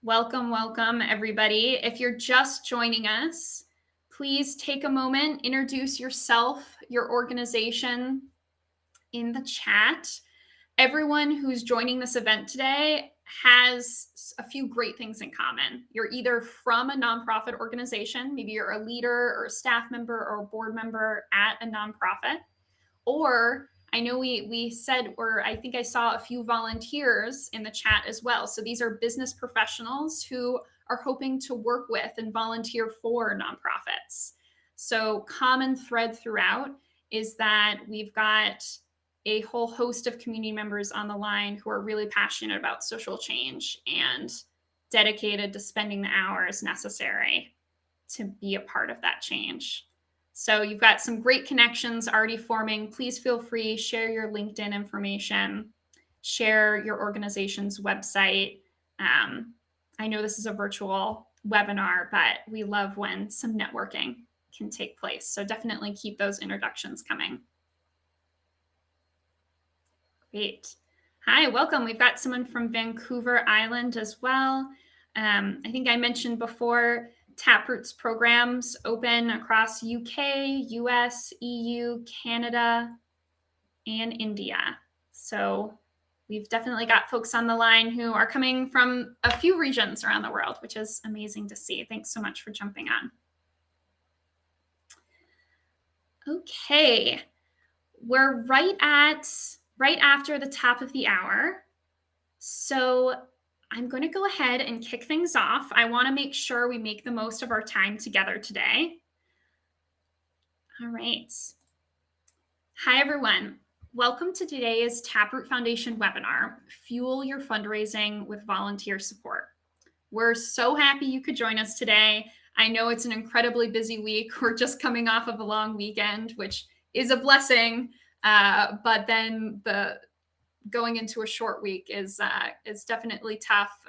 Welcome, welcome, everybody. If you're just joining us, please take a moment, introduce yourself, your organization in the chat. Everyone who's joining this event today has a few great things in common. You're either from a nonprofit organization, maybe you're a leader or a staff member or a board member at a nonprofit, or I know we said, or I think I saw a few volunteers in the chat as well. So these are business professionals who are hoping to work with and volunteer for nonprofits. So common thread throughout is that we've got a whole host of community members on the line who are really passionate about social change and dedicated to spending the hours necessary to be a part of that change. So you've got some great connections already forming. Please feel free, share your LinkedIn information, share your organization's website. I know this is a virtual webinar, but we love when some networking can take place. So definitely keep those introductions coming. Great. Hi, welcome. We've got someone from Vancouver Island as well. I think I mentioned before, Taproot's programs open across UK, US, EU, Canada, and India. So we've definitely got folks on the line who are coming from a few regions around the world, which is amazing to see. Thanks so much for jumping on. Okay, we're right after the top of the hour. So I'm going to go ahead and kick things off. I want to make sure we make the most of our time together today. All right. Hi, everyone. Welcome to today's Taproot Foundation webinar, Fuel Your Fundraising with Volunteer Support. We're so happy you could join us today. I know it's an incredibly busy week. We're just coming off of a long weekend, which is a blessing, but then going into a short week is definitely tough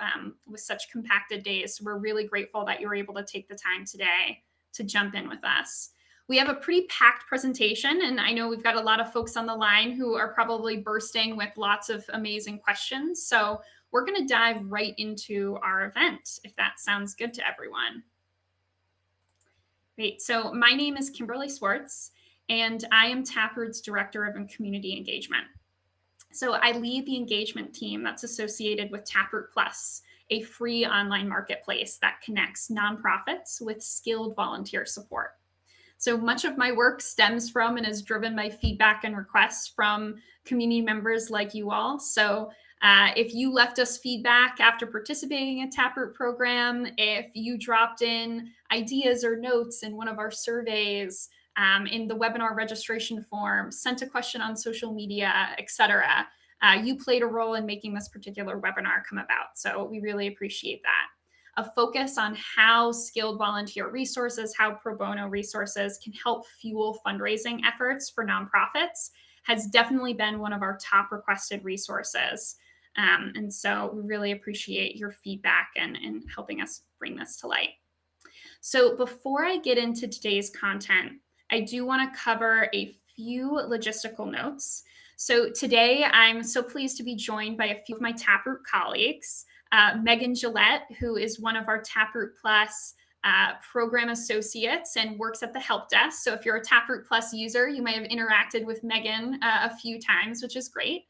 with such compacted days. So we're really grateful that you were able to take the time today to jump in with us. We have a pretty packed presentation, and I know we've got a lot of folks on the line who are probably bursting with lots of amazing questions. So we're going to dive right into our event, if that sounds good to everyone. Great. So my name is Kimberly Swartz, and I am Taproot's Director of Community Engagement. So I lead the engagement team that's associated with Taproot Plus, a free online marketplace that connects nonprofits with skilled volunteer support. So much of my work stems from and is driven by feedback and requests from community members like you all. So if you left us feedback after participating in a Taproot program, if you dropped in ideas or notes in one of our surveys, in the webinar registration form, sent a question on social media, etc., you played a role in making this particular webinar come about. So we really appreciate that. A focus on how skilled volunteer resources, how pro bono resources can help fuel fundraising efforts for nonprofits has definitely been one of our top requested resources. And so we really appreciate your feedback and helping us bring this to light. So before I get into today's content, I do want to cover a few logistical notes. So today, I'm so pleased to be joined by a few of my Taproot colleagues. Megan Gillette, who is one of our Taproot Plus program associates and works at the help desk. So if you're a Taproot Plus user, you might have interacted with Megan a few times, which is great.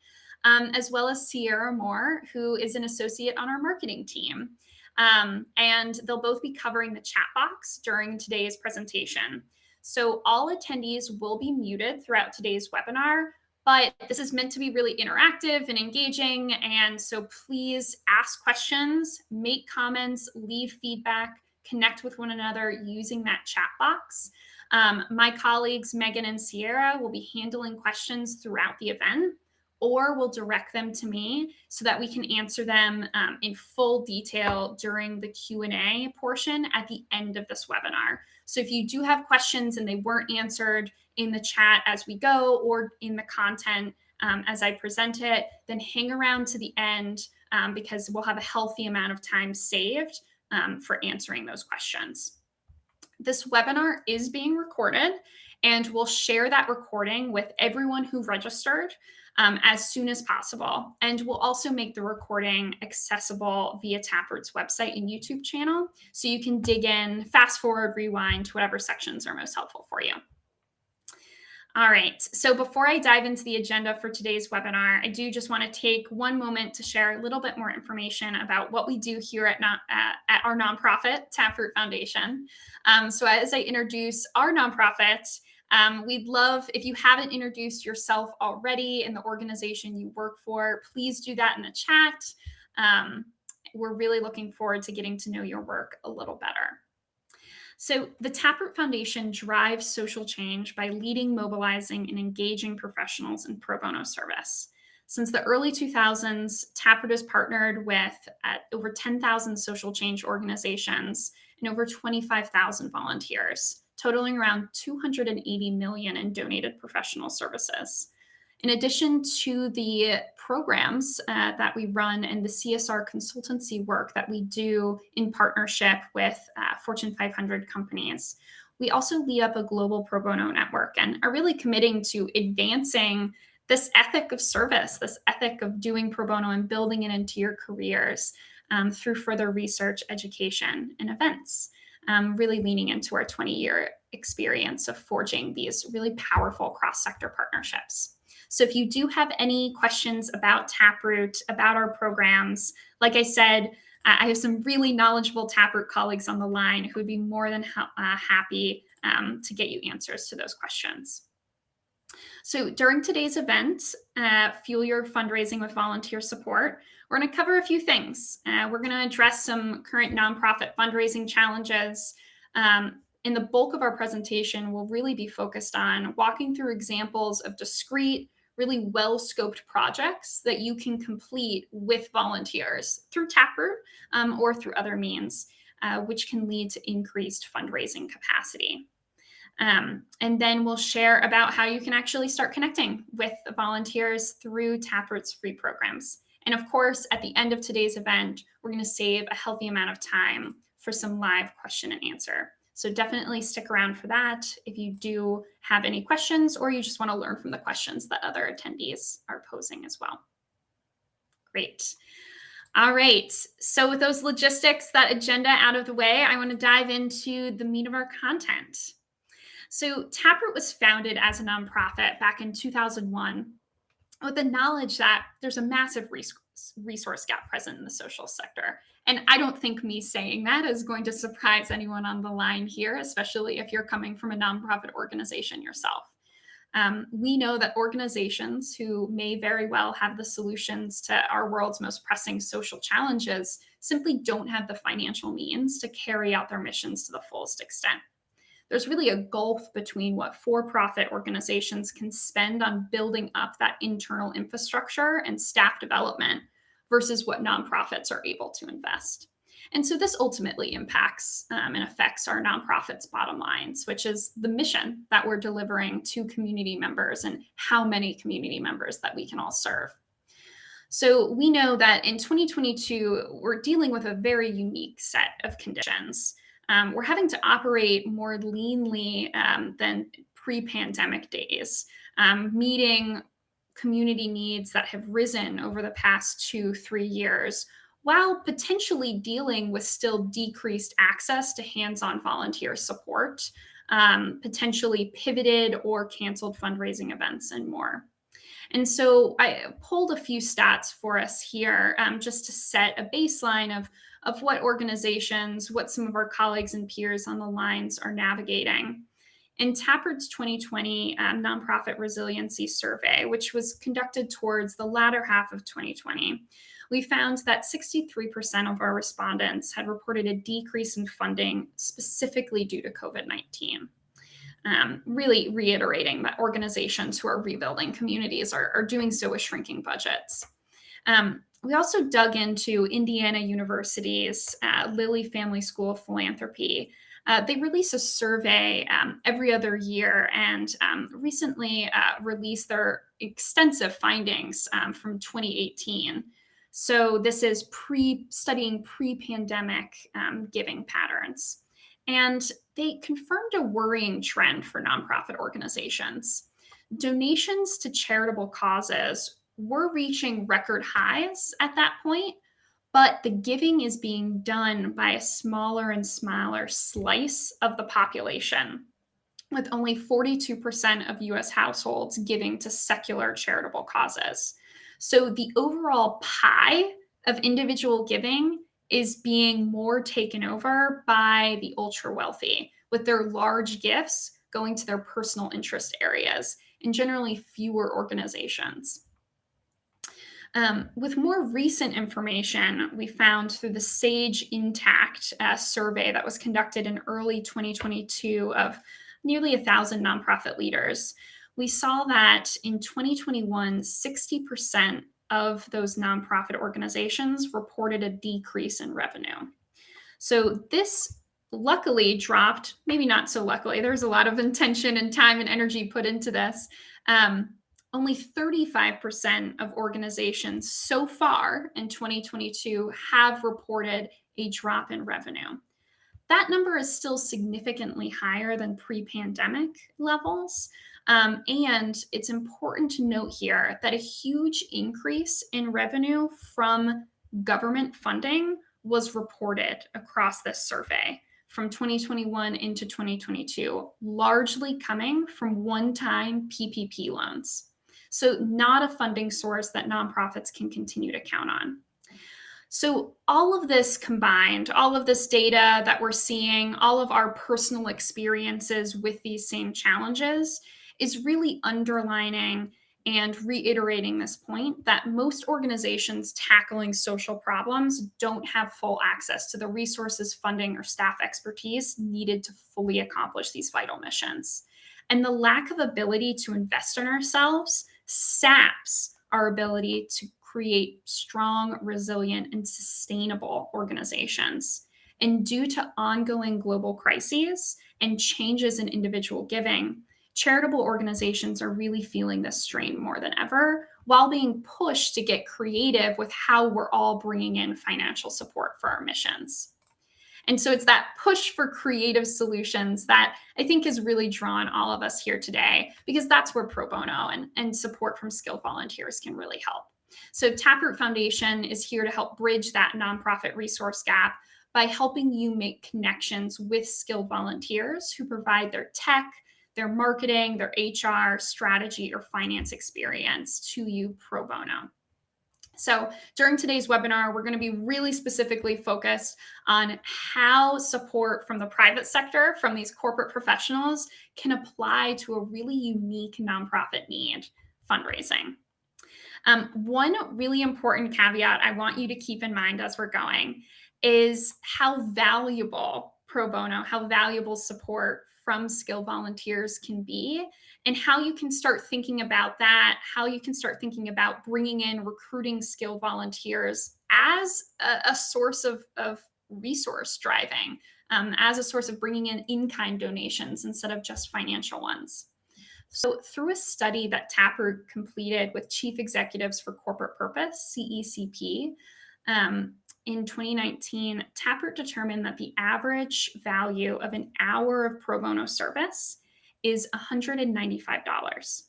As well as Sierra Moore, who is an associate on our marketing team. And they'll both be covering the chat box during today's presentation. So all attendees will be muted throughout today's webinar, but this is meant to be really interactive and engaging. And so please ask questions, make comments, leave feedback, connect with one another using that chat box. My colleagues, Megan and Sierra, will be handling questions throughout the event, or will direct them to me so that we can answer them in full detail during the Q&A portion at the end of this webinar. So if you do have questions and they weren't answered in the chat as we go or in the content as I present it, then hang around to the end because we'll have a healthy amount of time saved for answering those questions. This webinar is being recorded, and we'll share that recording with everyone who registered. as soon as possible. And we'll also make the recording accessible via Taproot's website and YouTube channel, so you can dig in, fast forward, rewind to whatever sections are most helpful for you. All right, so before I dive into the agenda for today's webinar, I do just want to take one moment to share a little bit more information about what we do here at our nonprofit, Taproot Foundation. So as I introduce our nonprofit, we'd love, if you haven't introduced yourself already in the organization you work for, please do that in the chat. We're really looking forward to getting to know your work a little better. So the Taproot Foundation drives social change by leading, mobilizing, and engaging professionals in pro bono service. Since the early 2000s, Taproot has partnered with over 10,000 social change organizations and over 25,000 volunteers, totaling around $280 million in donated professional services. In addition to the programs that we run and the CSR consultancy work that we do in partnership with Fortune 500 companies, we also lead up a global pro bono network and are really committing to advancing this ethic of service, this ethic of doing pro bono and building it into your careers through further research, education, and events. Really leaning into our 20-year experience of forging these really powerful cross-sector partnerships. So if you do have any questions about Taproot, about our programs, like I said, I have some really knowledgeable Taproot colleagues on the line who would be more than happy to get you answers to those questions. So during today's event, Fuel Your Fundraising with Volunteer Support, we're going to cover a few things. We're going to address some current nonprofit fundraising challenges. In the bulk of our presentation, we'll really be focused on walking through examples of discrete, really well-scoped projects that you can complete with volunteers through Taproot or through other means, which can lead to increased fundraising capacity. And then we'll share about how you can actually start connecting with volunteers through Taproot's free programs. And of course, at the end of today's event, we're going to save a healthy amount of time for some live question and answer. So definitely stick around for that if you do have any questions or you just want to learn from the questions that other attendees are posing as well. Great. All right. So with those logistics, that agenda out of the way, I want to dive into the meat of our content. So Taproot was founded as a nonprofit back in 2001 with the knowledge that there's a massive resource gap present in the social sector. And I don't think me saying that is going to surprise anyone on the line here, especially if you're coming from a nonprofit organization yourself. We know that organizations who may very well have the solutions to our world's most pressing social challenges simply don't have the financial means to carry out their missions to the fullest extent. There's really a gulf between what for-profit organizations can spend on building up that internal infrastructure and staff development versus what nonprofits are able to invest. And so this ultimately impacts and affects our nonprofits' bottom lines, which is the mission that we're delivering to community members and how many community members that we can all serve. So we know that in 2022, we're dealing with a very unique set of conditions. We're having to operate more leanly than pre-pandemic days, meeting community needs that have risen over the past 2-3 years, while potentially dealing with still decreased access to hands-on volunteer support, potentially pivoted or canceled fundraising events, and more. And so I pulled a few stats for us here just to set a baseline of what organizations, what some of our colleagues and peers on the lines are navigating. In Taproot's 2020 Nonprofit Resiliency Survey, which was conducted towards the latter half of 2020, we found that 63% of our respondents had reported a decrease in funding specifically due to COVID-19. Really reiterating that organizations who are rebuilding communities are doing so with shrinking budgets. We also dug into Indiana University's Lilly Family School of Philanthropy. They release a survey every other year and recently released their extensive findings from 2018. So this is studying pre-pandemic giving patterns. And they confirmed a worrying trend for nonprofit organizations. donations to charitable causes were reaching record highs at that point, but the giving is being done by a smaller and smaller slice of the population, with only 42% of US households giving to secular charitable causes. So the overall pie of individual giving is being more taken over by the ultra wealthy, with their large gifts going to their personal interest areas and generally fewer organizations. With more recent information, we found through the Sage Intact survey that was conducted in early 2022 of nearly 1,000 nonprofit leaders, we saw that in 2021, 60% of those nonprofit organizations reported a decrease in revenue. So this luckily dropped, maybe not so luckily, there's a lot of intention and time and energy put into this. Only 35% of organizations so far in 2022 have reported a drop in revenue. That number is still significantly higher than pre-pandemic levels. And it's important to note here that a huge increase in revenue from government funding was reported across this survey from 2021 into 2022, largely coming from one-time PPP loans. So not a funding source that nonprofits can continue to count on. So all of this combined, all of this data that we're seeing, all of our personal experiences with these same challenges is really underlining and reiterating this point that most organizations tackling social problems don't have full access to the resources, funding, or staff expertise needed to fully accomplish these vital missions. And the lack of ability to invest in ourselves saps our ability to create strong, resilient, and sustainable organizations. And due to ongoing global crises and changes in individual giving, charitable organizations are really feeling this strain more than ever, while being pushed to get creative with how we're all bringing in financial support for our missions. And so it's that push for creative solutions that I think has really drawn all of us here today, because that's where pro bono and support from skilled volunteers can really help. So Taproot Foundation is here to help bridge that nonprofit resource gap by helping you make connections with skilled volunteers who provide their tech, their marketing, their HR, strategy, or finance experience to you pro bono. So during today's webinar, we're going to be really specifically focused on how support from the private sector, from these corporate professionals, can apply to a really unique nonprofit need, fundraising. One really important caveat I want you to keep in mind as we're going is how valuable pro bono, how valuable support from skilled volunteers can be, and how you can start thinking about that, how you can start thinking about bringing in recruiting skilled volunteers as a source of resource driving, as a source of bringing in-kind donations instead of just financial ones. So through a study that Taproot completed with Chief Executives for Corporate Purpose, CECP, in 2019, Taproot determined that the average value of an hour of pro bono service is $195.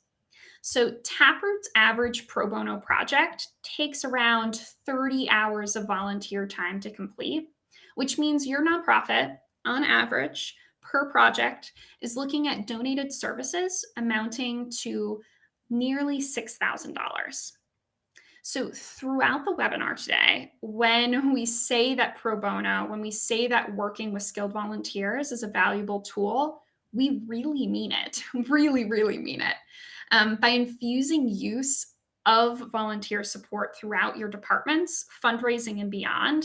So Taproot's average pro bono project takes around 30 hours of volunteer time to complete, which means your nonprofit, on average, per project, is looking at donated services amounting to nearly $6,000. So throughout the webinar today, when we say that pro bono, when we say that working with skilled volunteers is a valuable tool, we really mean it, really, really mean it. By infusing use of volunteer support throughout your departments, fundraising and beyond,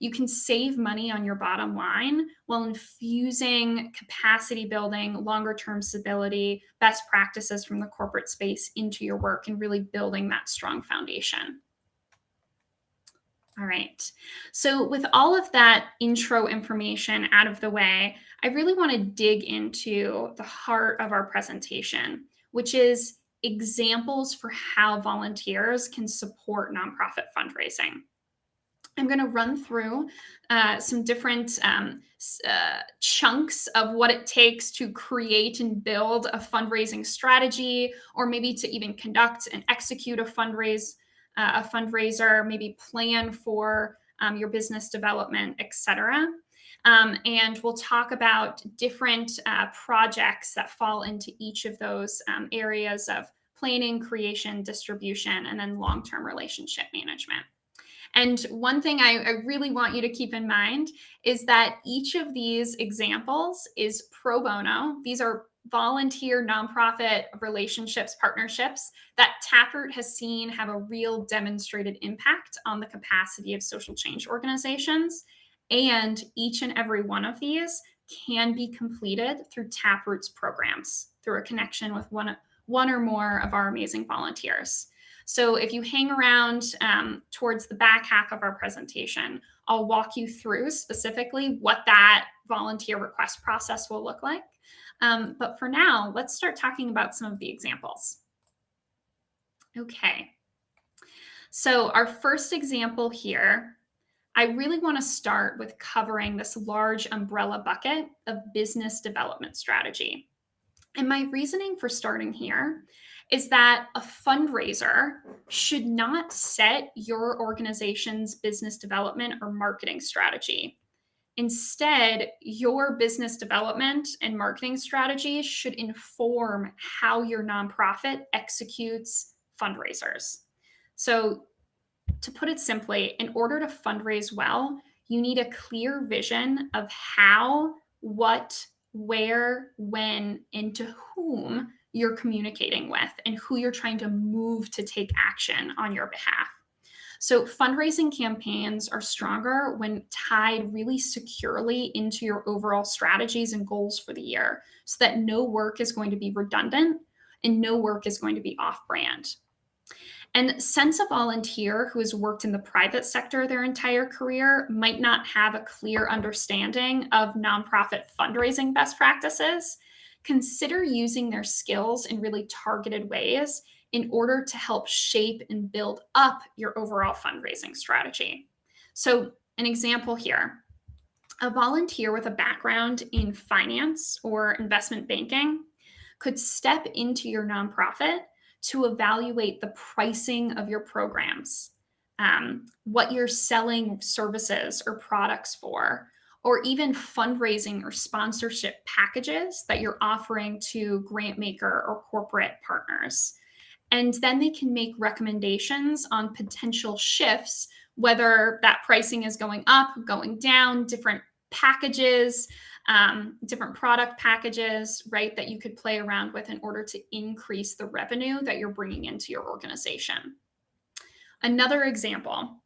you can save money on your bottom line while infusing capacity building, longer term stability, best practices from the corporate space into your work and really building that strong foundation. All right. So with all of that intro information out of the way, I really want to dig into the heart of our presentation, which is examples for how volunteers can support nonprofit fundraising. I'm going to run through some different chunks of what it takes to create and build a fundraising strategy, or maybe to even conduct and execute a fundraiser, maybe plan for your business development, etc. And we'll talk about different projects that fall into each of those areas of planning, creation, distribution, and then long-term relationship management. And one thing I really want you to keep in mind is that each of these examples is pro bono. These are volunteer nonprofit relationships, partnerships that Taproot has seen have a real demonstrated impact on the capacity of social change organizations. And each and every one of these can be completed through Taproot's programs, through a connection with one or more of our amazing volunteers. So if you hang around towards the back half of our presentation, I'll walk you through specifically what that volunteer request process will look like. But for now, let's start talking about some of the examples. Okay. So our first example here, I really want to start with covering this large umbrella bucket of business development strategy. And my reasoning for starting here is that a fundraiser should not set your organization's business development or marketing strategy. Instead, your business development and marketing strategy should inform how your nonprofit executes fundraisers. So, to put it simply, in order to fundraise well, you need a clear vision of how, what, where, when, and to whom you're communicating with and who you're trying to move to take action on your behalf. So fundraising campaigns are stronger when tied really securely into your overall strategies and goals for the year, so that no work is going to be redundant and no work is going to be off-brand. And since a volunteer who has worked in the private sector their entire career might not have a clear understanding of nonprofit fundraising best practices, consider using their skills in really targeted ways in order to help shape and build up your overall fundraising strategy. So, an example here, a volunteer with a background in finance or investment banking could step into your nonprofit to evaluate the pricing of your programs, what you're selling services or products for, or even fundraising or sponsorship packages that you're offering to grant maker or corporate partners. And then they can make recommendations on potential shifts, whether that pricing is going up, going down, different packages, different product packages, right, that you could play around with in order to increase the revenue that you're bringing into your organization. Another example,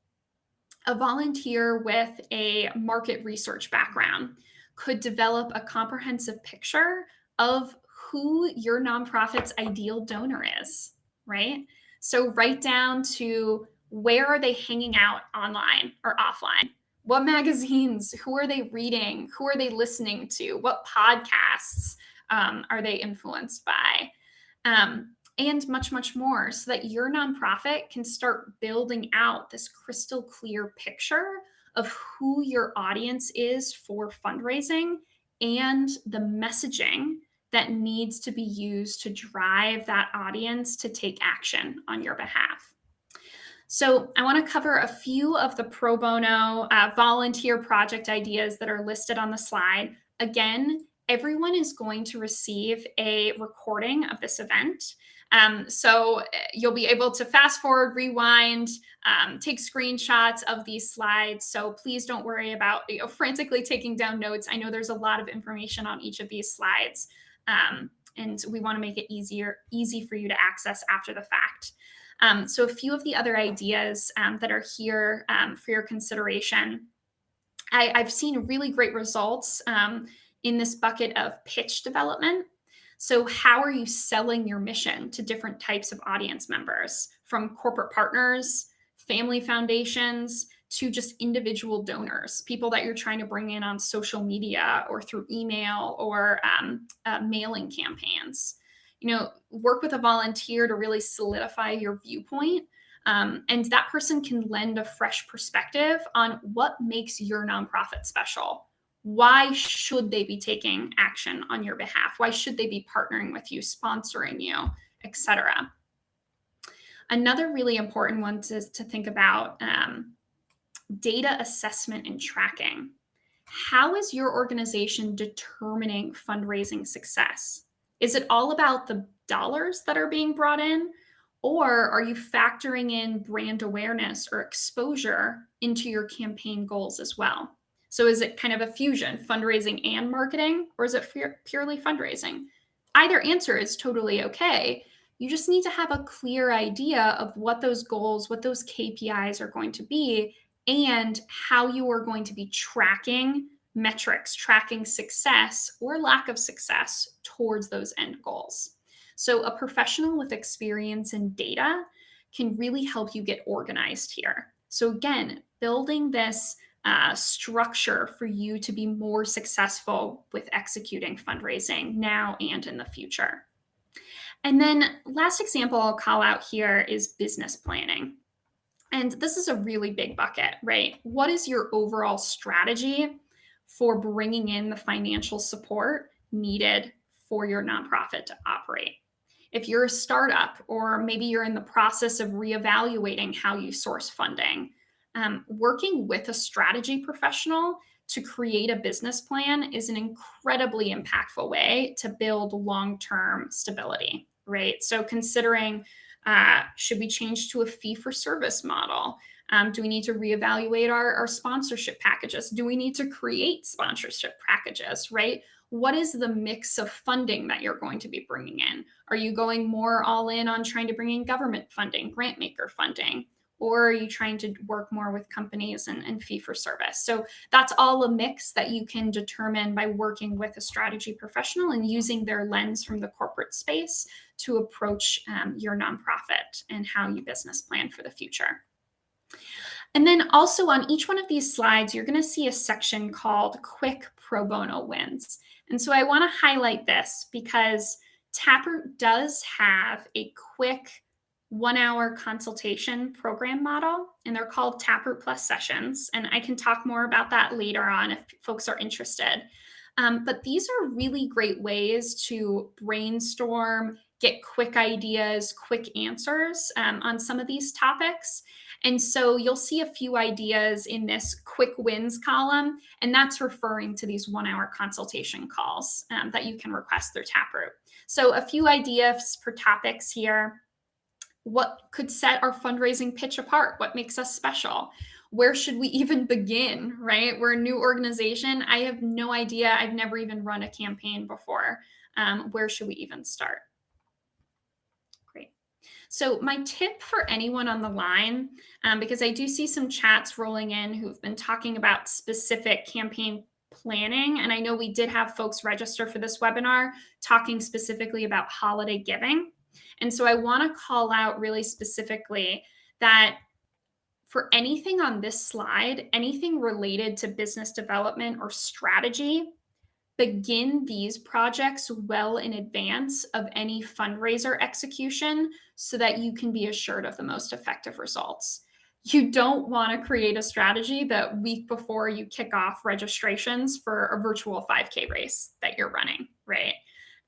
a volunteer with a market research background could develop a comprehensive picture of who your nonprofit's ideal donor is, right? So right down to where are they hanging out online or offline? What magazines? Who are they reading? Who are they listening to? What podcasts are they influenced by? And much, much more, so that your nonprofit can start building out this crystal clear picture of who your audience is for fundraising and the messaging that needs to be used to drive that audience to take action on your behalf. So I want to cover a few of the pro bono volunteer project ideas that are listed on the slide. Again, everyone is going to receive a recording of this event. So you'll be able to fast forward, rewind, take screenshots of these slides. So please don't worry about frantically taking down notes. I know there's a lot of information on each of these slides, and we want to make it easy for you to access after the fact. So a few of the other ideas that are here for your consideration. I've seen really great results in this bucket of pitch development. So how are you selling your mission to different types of audience members, from corporate partners, family foundations, to just individual donors, people that you're trying to bring in on social media or through email or mailing campaigns? Work with a volunteer to really solidify your viewpoint And that person can lend a fresh perspective on what makes your nonprofit special. Why should they be taking action on your behalf? Why should they be partnering with you, sponsoring you, etc.? Another really important one to think about, data assessment and tracking. How is your organization determining fundraising success? Is it all about the dollars that are being brought in? Or are you factoring in brand awareness or exposure into your campaign goals as well? So is it kind of a fusion, fundraising and marketing, or is it purely fundraising? Either answer is totally okay. You just need to have a clear idea of what those goals, what those KPIs are going to be, and how you are going to be tracking metrics, tracking success or lack of success towards those end goals. So a professional with experience in data can really help you get organized here. So again, building this structure for you to be more successful with executing fundraising now and in the future. And then last example I'll call out here is business planning. And this is a really big bucket, right? What is your overall strategy for bringing in the financial support needed for your nonprofit to operate? If you're a startup, or maybe you're in the process of reevaluating how you source funding, working with a strategy professional to create a business plan is an incredibly impactful way to build long-term stability, right? So considering, should we change to a fee-for-service model? Do we need to reevaluate our sponsorship packages? Do we need to create sponsorship packages, right? What is the mix of funding that you're going to be bringing in? Are you going more all in on trying to bring in government funding, grant maker funding? Or are you trying to work more with companies and fee for service? So that's all a mix that you can determine by working with a strategy professional and using their lens from the corporate space to approach your nonprofit and how you business plan for the future. And then also on each one of these slides, you're going to see a section called Quick Pro Bono Wins. And so I want to highlight this because Taproot does have a quick 1-hour consultation program model, and they're called Taproot Plus sessions. And I can talk more about that later on if folks are interested. But these are really great ways to brainstorm, get quick ideas, quick answers on some of these topics. And so you'll see a few ideas in this quick wins column, and that's referring to these 1-hour consultation calls that you can request through Taproot. So a few ideas for topics here. What could set our fundraising pitch apart? What makes us special? Where should we even begin, right? We're a new organization. I have no idea. I've never even run a campaign before. Where should we even start? Great. So my tip for anyone on the line, because I do see some chats rolling in who've been talking about specific campaign planning, and I know we did have folks register for this webinar talking specifically about holiday giving. And so I want to call out really specifically that for anything on this slide, anything related to business development or strategy, begin these projects well in advance of any fundraiser execution so that you can be assured of the most effective results. You don't want to create a strategy the week before you kick off registrations for a virtual 5K race that you're running, right?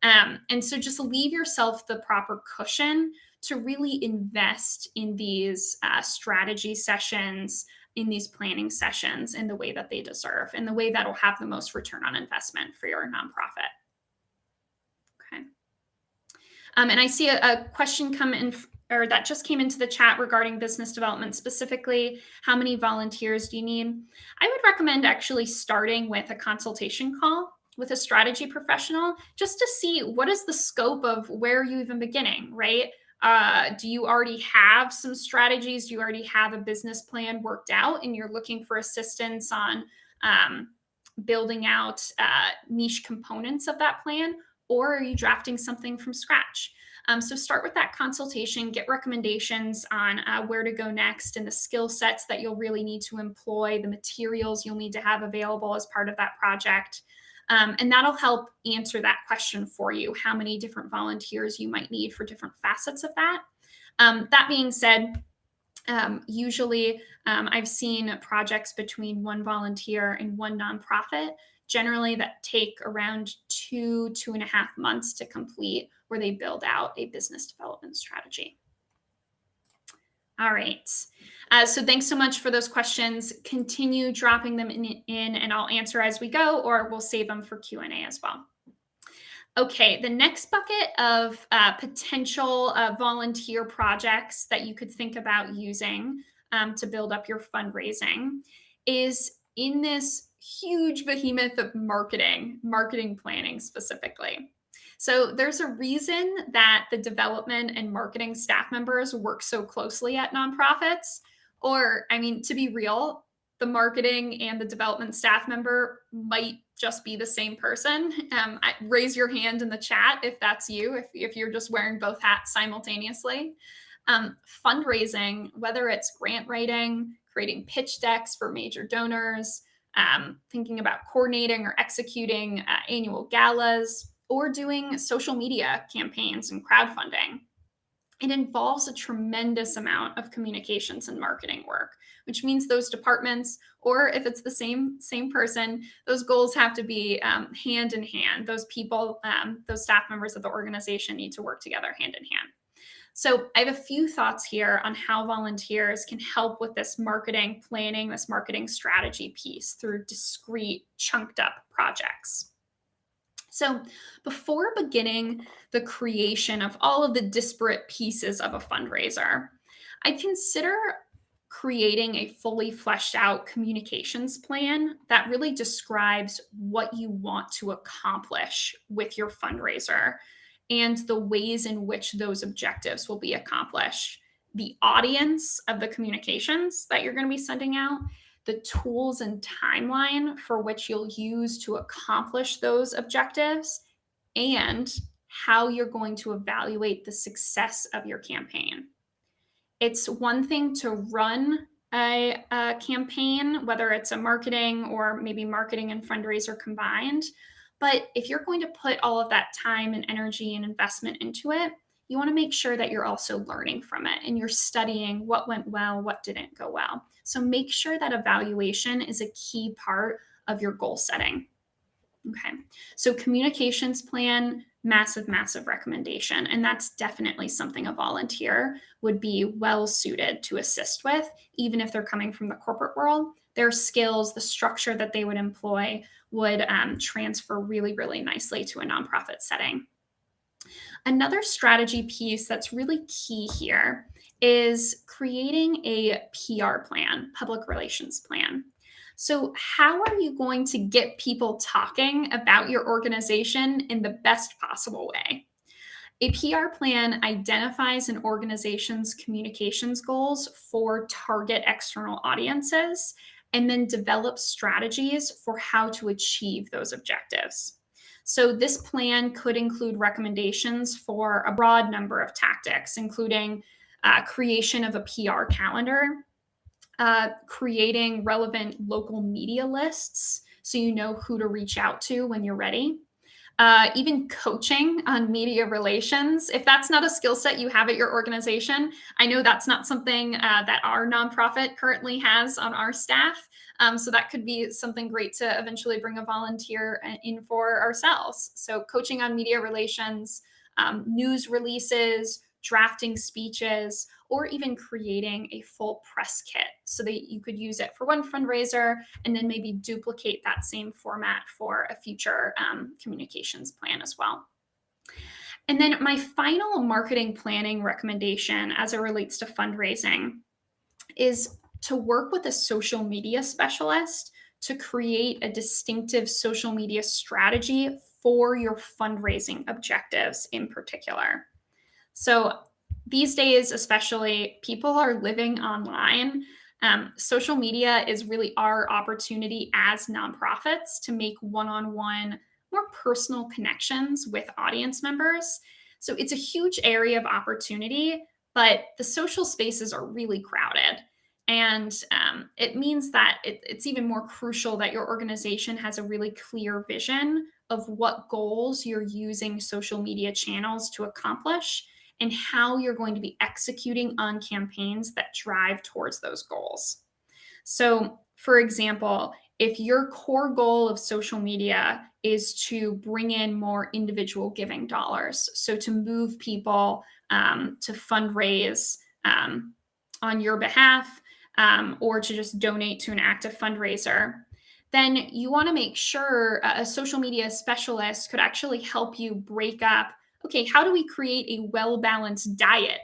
And so just leave yourself the proper cushion to really invest in these strategy sessions, in these planning sessions in the way that they deserve, in the way that will have the most return on investment for your nonprofit. Okay. And I see a question come in, or that just came into the chat regarding business development specifically. How many volunteers do you need? I would recommend actually starting with a consultation call with a strategy professional, just to see what is the scope of where you even beginning, right? Do you already have some strategies? Do you already have a business plan worked out and you're looking for assistance on building out niche components of that plan? Or are you drafting something from scratch? So start with that consultation, get recommendations on where to go next and the skill sets that you'll really need to employ, the materials you'll need to have available as part of that project. And that'll help answer that question for you, how many different volunteers you might need for different facets of that. That being said, Usually, I've seen projects between one volunteer and one nonprofit, generally that take around 2.5 months to complete, where they build out a business development strategy. All right. So thanks so much for those questions. Continue dropping them in, and I'll answer as we go, or we'll save them for Q&A as well. Okay, the next bucket of potential volunteer projects that you could think about using to build up your fundraising is in this huge behemoth of marketing planning specifically. So there's a reason that the development and marketing staff members work so closely at nonprofits. Or, I mean, to be real, the marketing and the development staff member might just be the same person. Raise your hand in the chat if that's you, if you're just wearing both hats simultaneously. Fundraising, whether it's grant writing, creating pitch decks for major donors, thinking about coordinating or executing annual galas, or doing social media campaigns and crowdfunding. It involves a tremendous amount of communications and marketing work, which means those departments, or if it's the same person, those goals have to be hand in hand. Those people, those staff members of the organization need to work together hand in hand. So I have a few thoughts here on how volunteers can help with this marketing planning, this marketing strategy piece through discrete, chunked up projects. So before beginning the creation of all of the disparate pieces of a fundraiser, I'd consider creating a fully fleshed out communications plan that really describes what you want to accomplish with your fundraiser and the ways in which those objectives will be accomplished, the audience of the communications that you're going to be sending out, the tools and timeline for which you'll use to accomplish those objectives, and how you're going to evaluate the success of your campaign. It's one thing to run a campaign, whether it's a marketing or maybe marketing and fundraiser combined. But if you're going to put all of that time and energy and investment into it, you want to make sure that you're also learning from it and you're studying what went well, what didn't go well. So make sure that evaluation is a key part of your goal setting. Okay, so communications plan, massive, massive recommendation. And that's definitely something a volunteer would be well suited to assist with, even if they're coming from the corporate world. Their skills, the structure that they would employ would transfer really, really nicely to a nonprofit setting. Another strategy piece that's really key here is creating a PR plan, public relations plan. So how are you going to get people talking about your organization in the best possible way? A PR plan identifies an organization's communications goals for target external audiences and then develops strategies for how to achieve those objectives. So this plan could include recommendations for a broad number of tactics, including creation of a PR calendar, creating relevant local media lists so you know who to reach out to when you're ready. Even coaching on media relations. If that's not a skill set you have at your organization, I know that's not something that our nonprofit currently has on our staff. So that could be something great to eventually bring a volunteer in for ourselves. So coaching on media relations, news releases, drafting speeches, or even creating a full press kit so that you could use it for one fundraiser and then maybe duplicate that same format for a future communications plan as well. And then my final marketing planning recommendation as it relates to fundraising is to work with a social media specialist to create a distinctive social media strategy for your fundraising objectives in particular. So these days, especially, people are living online. Social media is really our opportunity as nonprofits to make one-on-one, more personal connections with audience members. So it's a huge area of opportunity, but the social spaces are really crowded. And it means that it's even more crucial that your organization has a really clear vision of what goals you're using social media channels to accomplish and how you're going to be executing on campaigns that drive towards those goals. So, for example, if your core goal of social media is to bring in more individual giving dollars, so to move people to fundraise on your behalf, or to just donate to an active fundraiser, then you want to make sure a social media specialist could actually help you break up, okay, how do we create a well-balanced diet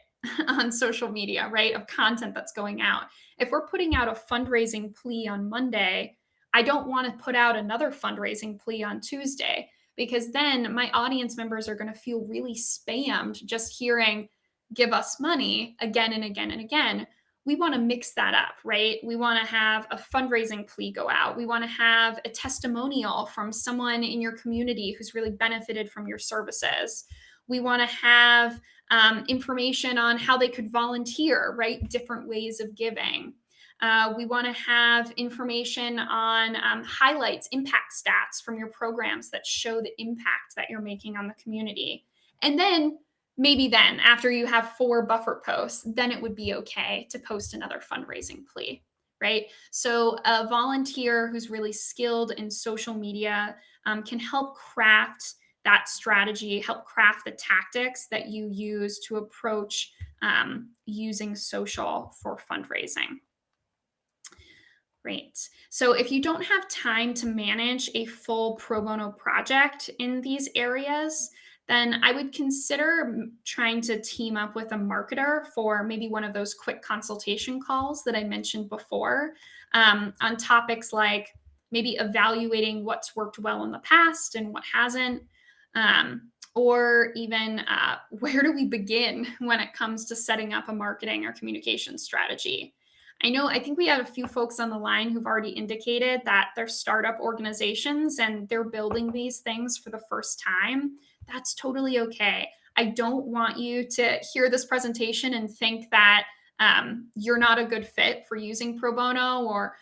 on social media, right, of content that's going out? If we're putting out a fundraising plea on Monday, I don't want to put out another fundraising plea on Tuesday, because then my audience members are going to feel really spammed just hearing give us money again and again and again. We want to mix that up, right? We want to have a fundraising plea go out. We want to have a testimonial from someone in your community who's really benefited from your services. We want to have information on how they could volunteer, right? Different ways of giving. We want to have information on highlights, impact stats from your programs that show the impact that you're making on the community. And then maybe then, after you have 4 buffer posts, then it would be okay to post another fundraising plea, right? So a volunteer who's really skilled in social media can help craft that strategy, help craft the tactics that you use to approach using social for fundraising. Great. So if you don't have time to manage a full pro bono project in these areas, then I would consider trying to team up with a marketer for maybe one of those quick consultation calls that I mentioned before, on topics like maybe evaluating what's worked well in the past and what hasn't, or even where do we begin when it comes to setting up a marketing or communication strategy. I think we have a few folks on the line who've already indicated that they're startup organizations and they're building these things for the first time. That's totally okay. I don't want you to hear this presentation and think that you're not a good fit for using pro bono, or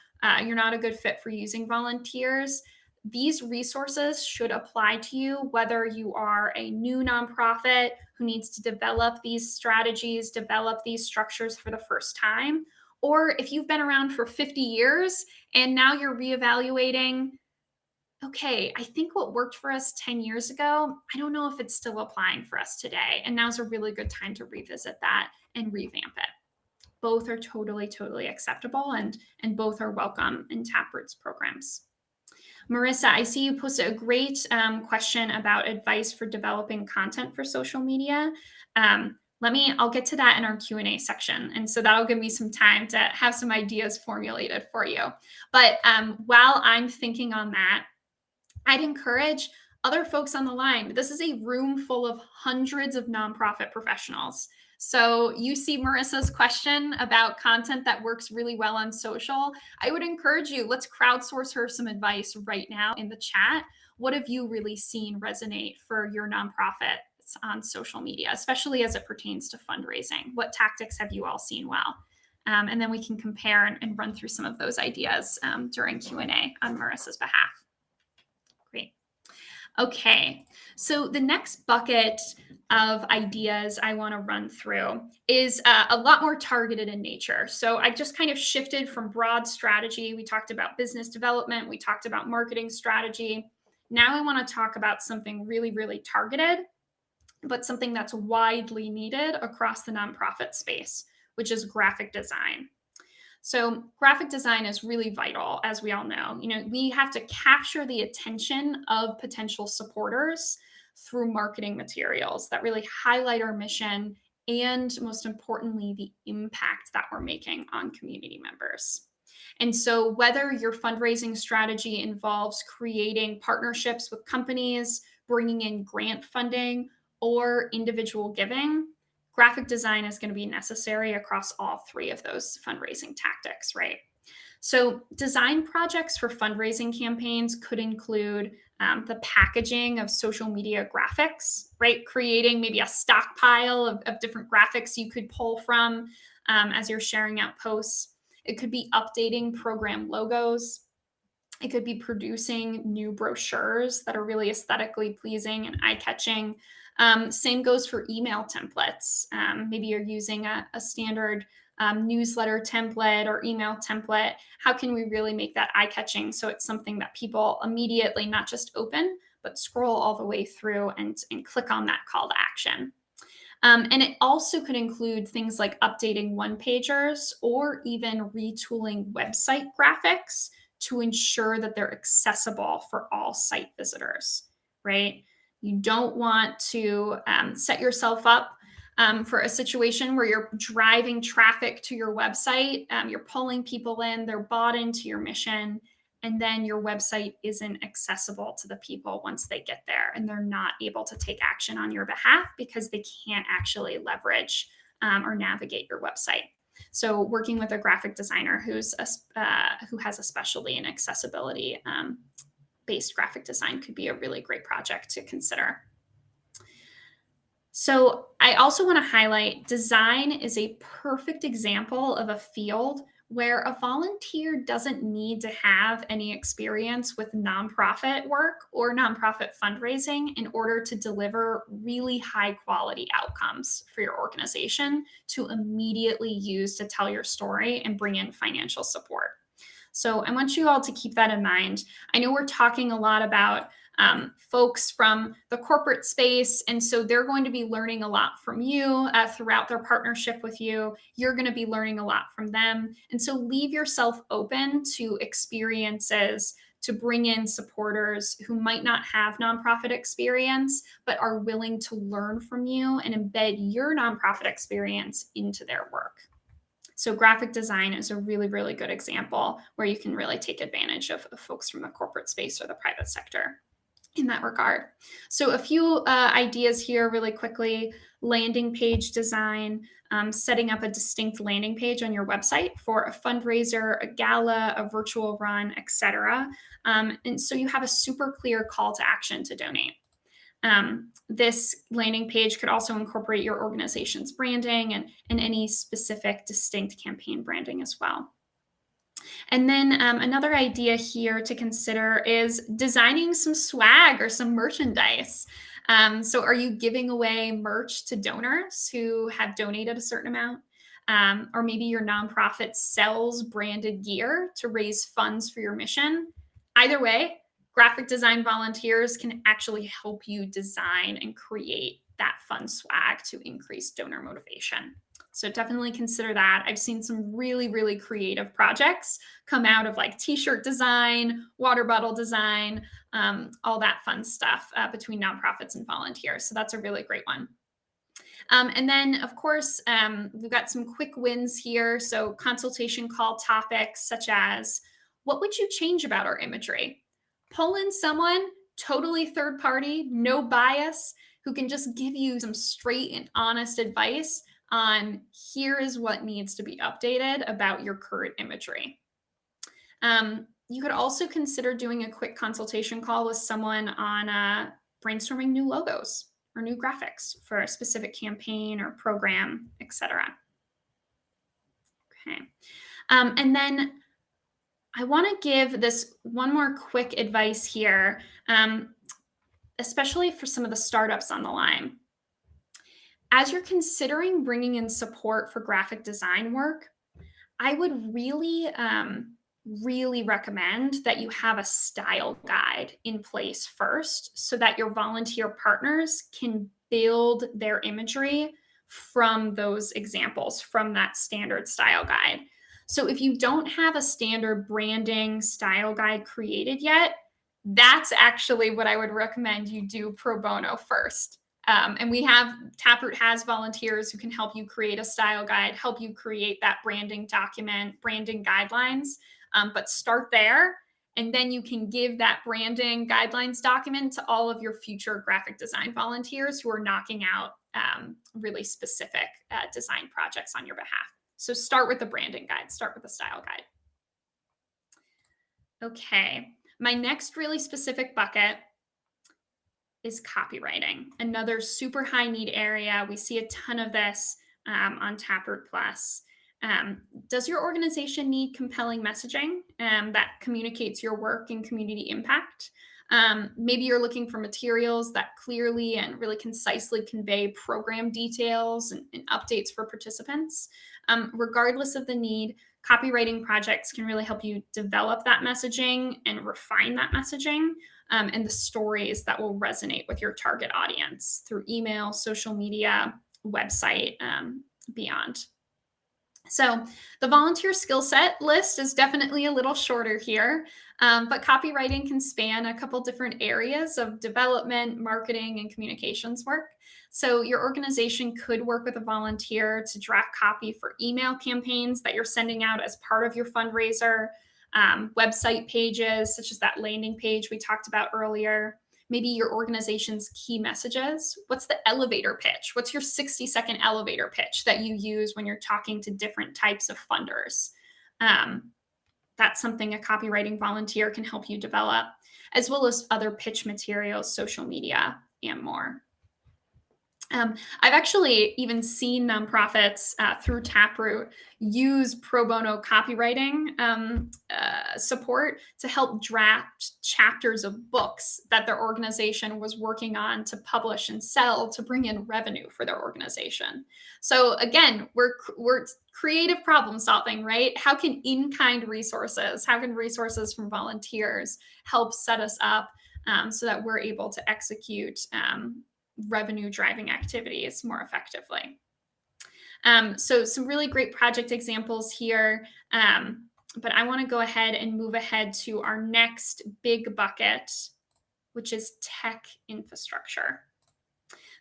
you're not a good fit for using volunteers. These resources should apply to you whether you are a new nonprofit who needs to develop these strategies, develop these structures for the first time, or if you've been around for 50 years and now you're reevaluating, okay, I think what worked for us 10 years ago, I don't know if it's still applying for us today. And now's a really good time to revisit that and revamp it. Both are totally, totally acceptable, and both are welcome in Taproot's programs. Marissa, I see you posted a great question about advice for developing content for social media. I'll get to that in our Q&A section. And so that'll give me some time to have some ideas formulated for you. But while I'm thinking on that, I'd encourage other folks on the line. This is a room full of hundreds of nonprofit professionals. So you see Marissa's question about content that works really well on social. I would encourage you, let's crowdsource her some advice right now in the chat. What have you really seen resonate for your nonprofit on social media, especially as it pertains to fundraising? What tactics have you all seen well? And then we can compare and run through some of those ideas during Q&A on Marissa's behalf. Great. Okay, so the next bucket of ideas I want to run through is a lot more targeted in nature. So I just kind of shifted from broad strategy. We talked about business development. We talked about marketing strategy. Now I want to talk about something really, really targeted, but something that's widely needed across the nonprofit space, which is graphic design. So graphic design is really vital, as we all know. We have to capture the attention of potential supporters through marketing materials that really highlight our mission and, most importantly, the impact that we're making on community members. And so whether your fundraising strategy involves creating partnerships with companies, bringing in grant funding, or individual giving, graphic design is going to be necessary across all 3 of those fundraising tactics, right? So design projects for fundraising campaigns could include the packaging of social media graphics, right? Creating maybe a stockpile of different graphics you could pull from as you're sharing out posts. It could be updating program logos. It could be producing new brochures that are really aesthetically pleasing and eye-catching. Same goes for email templates. Maybe you're using a standard newsletter template or email template. How can we really make that eye-catching so it's something that people immediately not just open, but scroll all the way through and click on that call to action? And it also could include things like updating one-pagers or even retooling website graphics to ensure that they're accessible for all site visitors, right? You don't want to set yourself up for a situation where you're driving traffic to your website, you're pulling people in, they're bought into your mission, and then your website isn't accessible to the people once they get there and they're not able to take action on your behalf because they can't actually leverage or navigate your website. So working with a graphic designer who has a specialty in accessibility based graphic design could be a really great project to consider. So I also want to highlight design is a perfect example of a field where a volunteer doesn't need to have any experience with nonprofit work or nonprofit fundraising in order to deliver really high quality outcomes for your organization to immediately use to tell your story and bring in financial support. So I want you all to keep that in mind. I know we're talking a lot about folks from the corporate space, and so they're going to be learning a lot from you throughout their partnership with you. You're going to be learning a lot from them. And so leave yourself open to experiences to bring in supporters who might not have nonprofit experience, but are willing to learn from you and embed your nonprofit experience into their work. So graphic design is a really, really good example where you can really take advantage of folks from the corporate space or the private sector in that regard. So a few ideas here really quickly: landing page design, setting up a distinct landing page on your website for a fundraiser, a gala, a virtual run, etc. And so you have a super clear call to action to donate. This landing page could also incorporate your organization's branding and any specific distinct campaign branding as well. And then another idea here to consider is designing some swag or some merchandise. So are you giving away merch to donors who have donated a certain amount? Or maybe your nonprofit sells branded gear to raise funds for your mission. Either way, graphic design volunteers can actually help you design and create that fun swag to increase donor motivation. So definitely consider that. I've seen some really, really creative projects come out of like t-shirt design, water bottle design, all that fun stuff between nonprofits and volunteers. So that's a really great one. And then, of course, we've got some quick wins here. So consultation call topics such as, what would you change about our imagery? Pull in someone totally third party, no bias, who can just give you some straight and honest advice on here is what needs to be updated about your current imagery. You could also consider doing a quick consultation call with someone on brainstorming new logos or new graphics for a specific campaign or program, etc. Okay. And then I want to give this one more quick advice here, especially for some of the startups on the line. As you're considering bringing in support for graphic design work, I would really, really recommend that you have a style guide in place first so that your volunteer partners can build their imagery from those examples, from that standard style guide. So if you don't have a standard branding style guide created yet, that's actually what I would recommend you do pro bono first. And we have, Taproot has volunteers who can help you create a style guide, help you create that branding document, branding guidelines, but start there. And then you can give that branding guidelines document to all of your future graphic design volunteers who are knocking out really specific design projects on your behalf. So start with the branding guide, start with the style guide. Okay, my next really specific bucket is copywriting, another super high need area. We see a ton of this on Taproot Plus. Does your organization need compelling messaging that communicates your work and community impact? Maybe you're looking for materials that clearly and really concisely convey program details and updates for participants. Regardless of the need, copywriting projects can really help you develop that messaging and refine that messaging and the stories that will resonate with your target audience through email, social media, website, beyond. So the volunteer skill set list is definitely a little shorter here, but copywriting can span a couple different areas of development, marketing, and communications work. So your organization could work with a volunteer to draft copy for email campaigns that you're sending out as part of your fundraiser, website pages, such as that landing page we talked about earlier, maybe your organization's key messages. What's the elevator pitch? What's your 60-second elevator pitch that you use when you're talking to different types of funders? That's something a copywriting volunteer can help you develop, as well as other pitch materials, social media, and more. I've actually even seen nonprofits through Taproot use pro bono copywriting support to help draft chapters of books that their organization was working on to publish and sell to bring in revenue for their organization. So again, we're creative problem solving, right? How can in-kind resources, how can resources from volunteers help set us up so that we're able to execute revenue driving activities more effectively. So some really great project examples here, but I want to go ahead and move ahead to our next big bucket, which is tech infrastructure.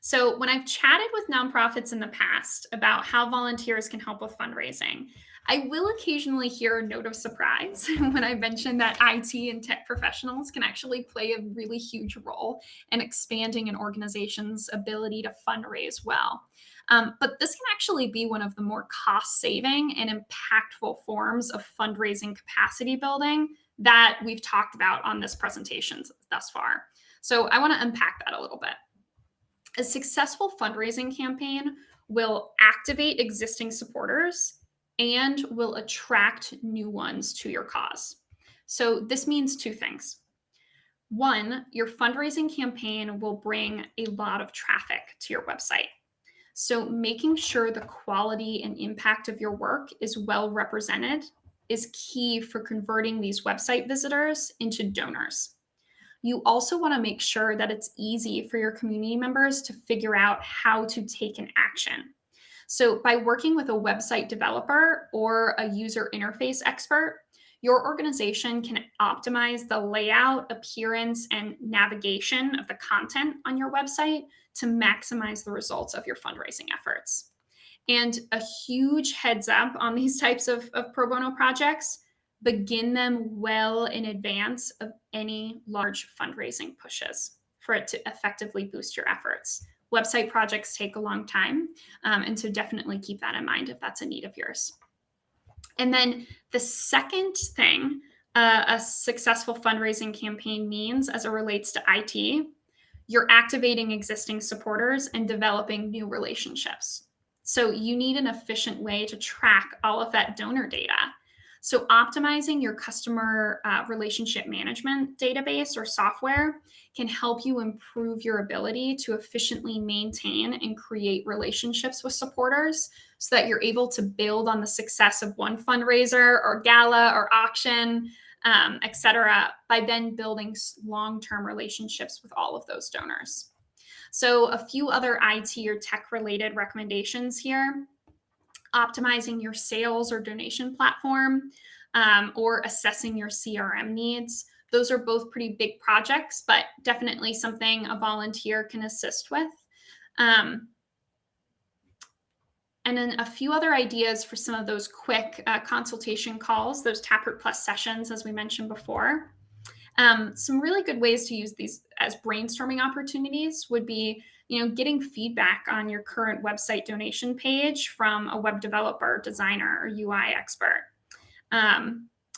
So when I've chatted with nonprofits in the past about how volunteers can help with fundraising, I will occasionally hear a note of surprise when I mention that IT and tech professionals can actually play a really huge role in expanding an organization's ability to fundraise well. But this can actually be one of the more cost-saving and impactful forms of fundraising capacity building that we've talked about on this presentation thus far. So I want to unpack that a little bit. A successful fundraising campaign will activate existing supporters and will attract new ones to your cause. So this means two things. One, your fundraising campaign will bring a lot of traffic to your website. So making sure the quality and impact of your work is well represented is key for converting these website visitors into donors. You also want to make sure that it's easy for your community members to figure out how to take an action. So by working with a website developer or a user interface expert, your organization can optimize the layout, appearance, and navigation of the content on your website to maximize the results of your fundraising efforts. And a huge heads up on these types of pro bono projects, begin them well in advance of any large fundraising pushes for it to effectively boost your efforts. Website projects take a long time, and so definitely keep that in mind if that's a need of yours. And then the second thing a successful fundraising campaign means as it relates to IT, you're activating existing supporters and developing new relationships. So you need an efficient way to track all of that donor data. So optimizing your customer relationship management database or software can help you improve your ability to efficiently maintain and create relationships with supporters so that you're able to build on the success of one fundraiser or gala or auction, et cetera, by then building long-term relationships with all of those donors. So a few other IT or tech-related recommendations here. Optimizing your sales or donation platform, or assessing your CRM needs. Those are both pretty big projects, but definitely something a volunteer can assist with. And then a few other ideas for some of those quick consultation calls, those Taproot Plus sessions, as we mentioned before. Some really good ways to use these as brainstorming opportunities would be, getting feedback on your current website donation page from a web developer, designer, or UI expert.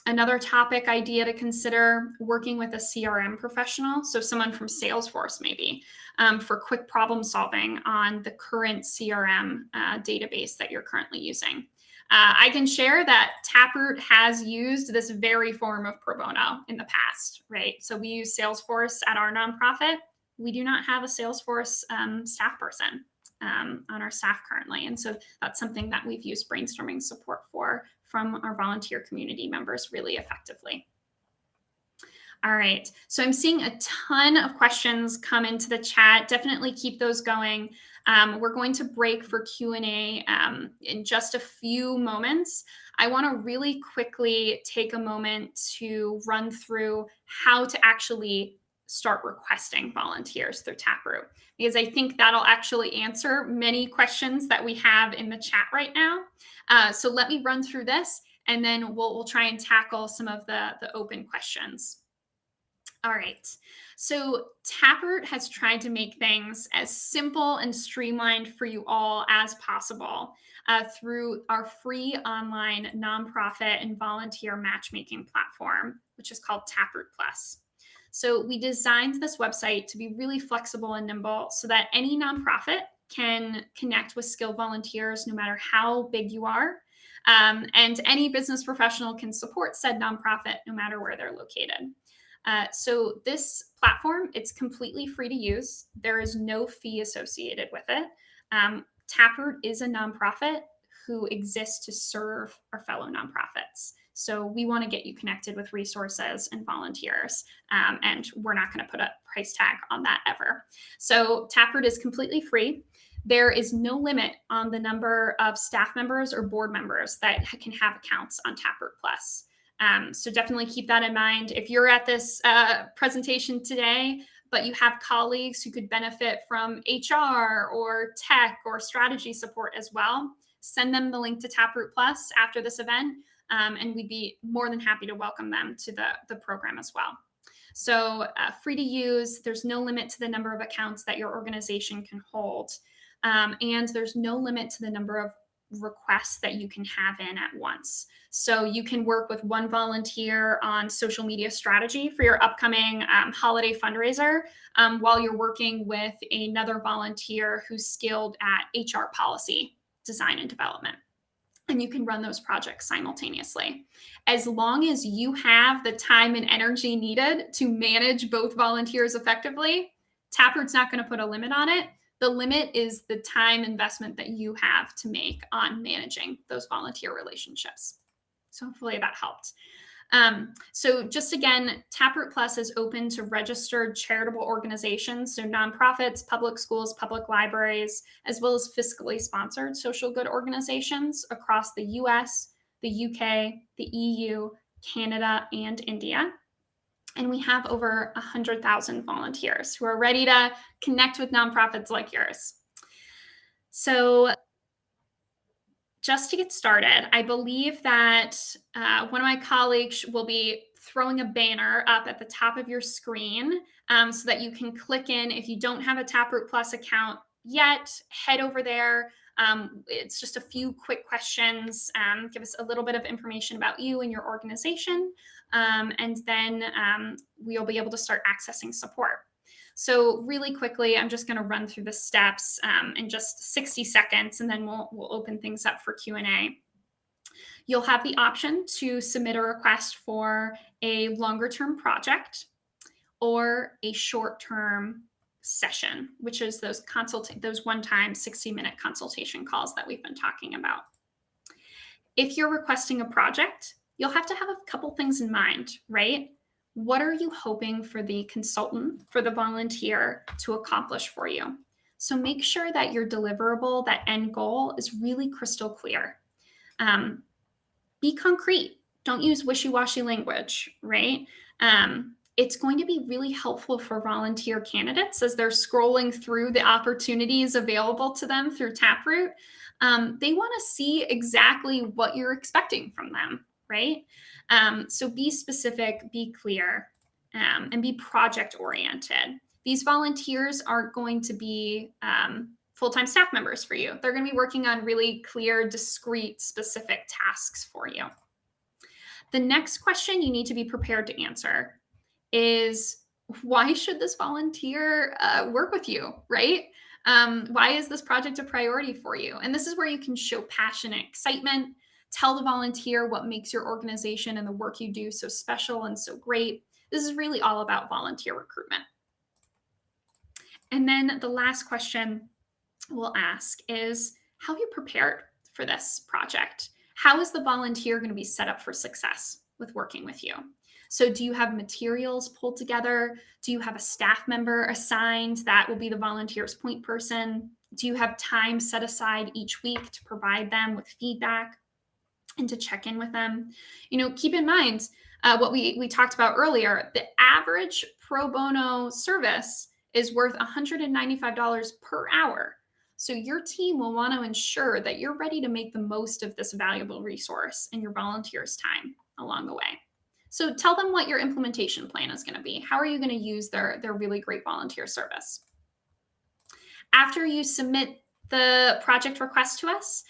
Another topic idea to consider, working with a CRM professional, so someone from Salesforce maybe, for quick problem solving on the current CRM database that you're currently using. I can share that Taproot has used this very form of pro bono in the past, right? So we use Salesforce at our nonprofit. We do not have a Salesforce staff person on our staff currently. And so that's something that we've used brainstorming support for from our volunteer community members really effectively. All right, so I'm seeing a ton of questions come into the chat. Definitely keep those going. We're going to break for Q&A in just a few moments. I want to really quickly take a moment to run through how to actually start requesting volunteers through Taproot, because I think that'll actually answer many questions that we have in the chat right now. So let me run through this, and then we'll try and tackle some of the open questions. All right, so Taproot has tried to make things as simple and streamlined for you all as possible through our free online nonprofit and volunteer matchmaking platform, which is called Taproot Plus. So we designed this website to be really flexible and nimble so that any nonprofit can connect with skilled volunteers no matter how big you are. And any business professional can support said nonprofit no matter where they're located. So this platform, it's completely free to use. There is no fee associated with it. Taproot is a nonprofit who exists to serve our fellow nonprofits. So we want to get you connected with resources and volunteers, and we're not going to put a price tag on that ever. So Taproot is completely free. There is no limit on the number of staff members or board members that can have accounts on Taproot Plus. So definitely keep that in mind. If you're at this presentation today, but you have colleagues who could benefit from HR or tech or strategy support as well, send them the link to Taproot Plus after this event, and we'd be more than happy to welcome them to the program as well. So free to use, there's no limit to the number of accounts that your organization can hold, and there's no limit to the number of requests that you can have in at once. So you can work with one volunteer on social media strategy for your upcoming holiday fundraiser while you're working with another volunteer who's skilled at HR policy design and development. And you can run those projects simultaneously. As long as you have the time and energy needed to manage both volunteers effectively, Taproot's not going to put a limit on it. The limit is the time investment that you have to make on managing those volunteer relationships. So hopefully that helped. So just again, Taproot Plus is open to registered charitable organizations, so nonprofits, public schools, public libraries, as well as fiscally sponsored social good organizations across the US, the UK, the EU, Canada, and India. And we have over 100,000 volunteers who are ready to connect with nonprofits like yours. So just to get started, I believe that one of my colleagues will be throwing a banner up at the top of your screen so that you can click in. If you don't have a Taproot Plus account yet, head over there. It's just a few quick questions. Give us a little bit of information about you and your organization. And then we'll be able to start accessing support. So really quickly, I'm just going to run through the steps in just 60 seconds, and then we'll open things up for Q&A. You'll have the option to submit a request for a longer-term project or a short-term session, which is those one-time 60-minute consultation calls that we've been talking about. If you're requesting a project, you'll have to have a couple things in mind, right? What are you hoping for the consultant, for the volunteer to accomplish for you? So make sure that your deliverable, that end goal, is really crystal clear. Be concrete. Don't use wishy-washy language, right? It's going to be really helpful for volunteer candidates as they're scrolling through the opportunities available to them through Taproot. They want to see exactly what you're expecting from them, right? So be specific, be clear, and be project-oriented. These volunteers aren't going to be full-time staff members for you. They're going to be working on really clear, discrete, specific tasks for you. The next question you need to be prepared to answer is, why should this volunteer work with you, right? Why is this project a priority for you? And this is where you can show passion and excitement. Tell the volunteer what makes your organization and the work you do so special and so great. This is really all about volunteer recruitment. And then the last question we'll ask is, how have you prepared for this project? How is the volunteer going to be set up for success with working with you? So do you have materials pulled together? Do you have a staff member assigned that will be the volunteer's point person? Do you have time set aside each week to provide them with feedback and to check in with them? Keep in mind what we talked about earlier. The average pro bono service is worth $195 per hour. So your team will want to ensure that you're ready to make the most of this valuable resource in your volunteers' time along the way. So tell them what your implementation plan is going to be. How are you going to use their really great volunteer service? After you submit the project request to us,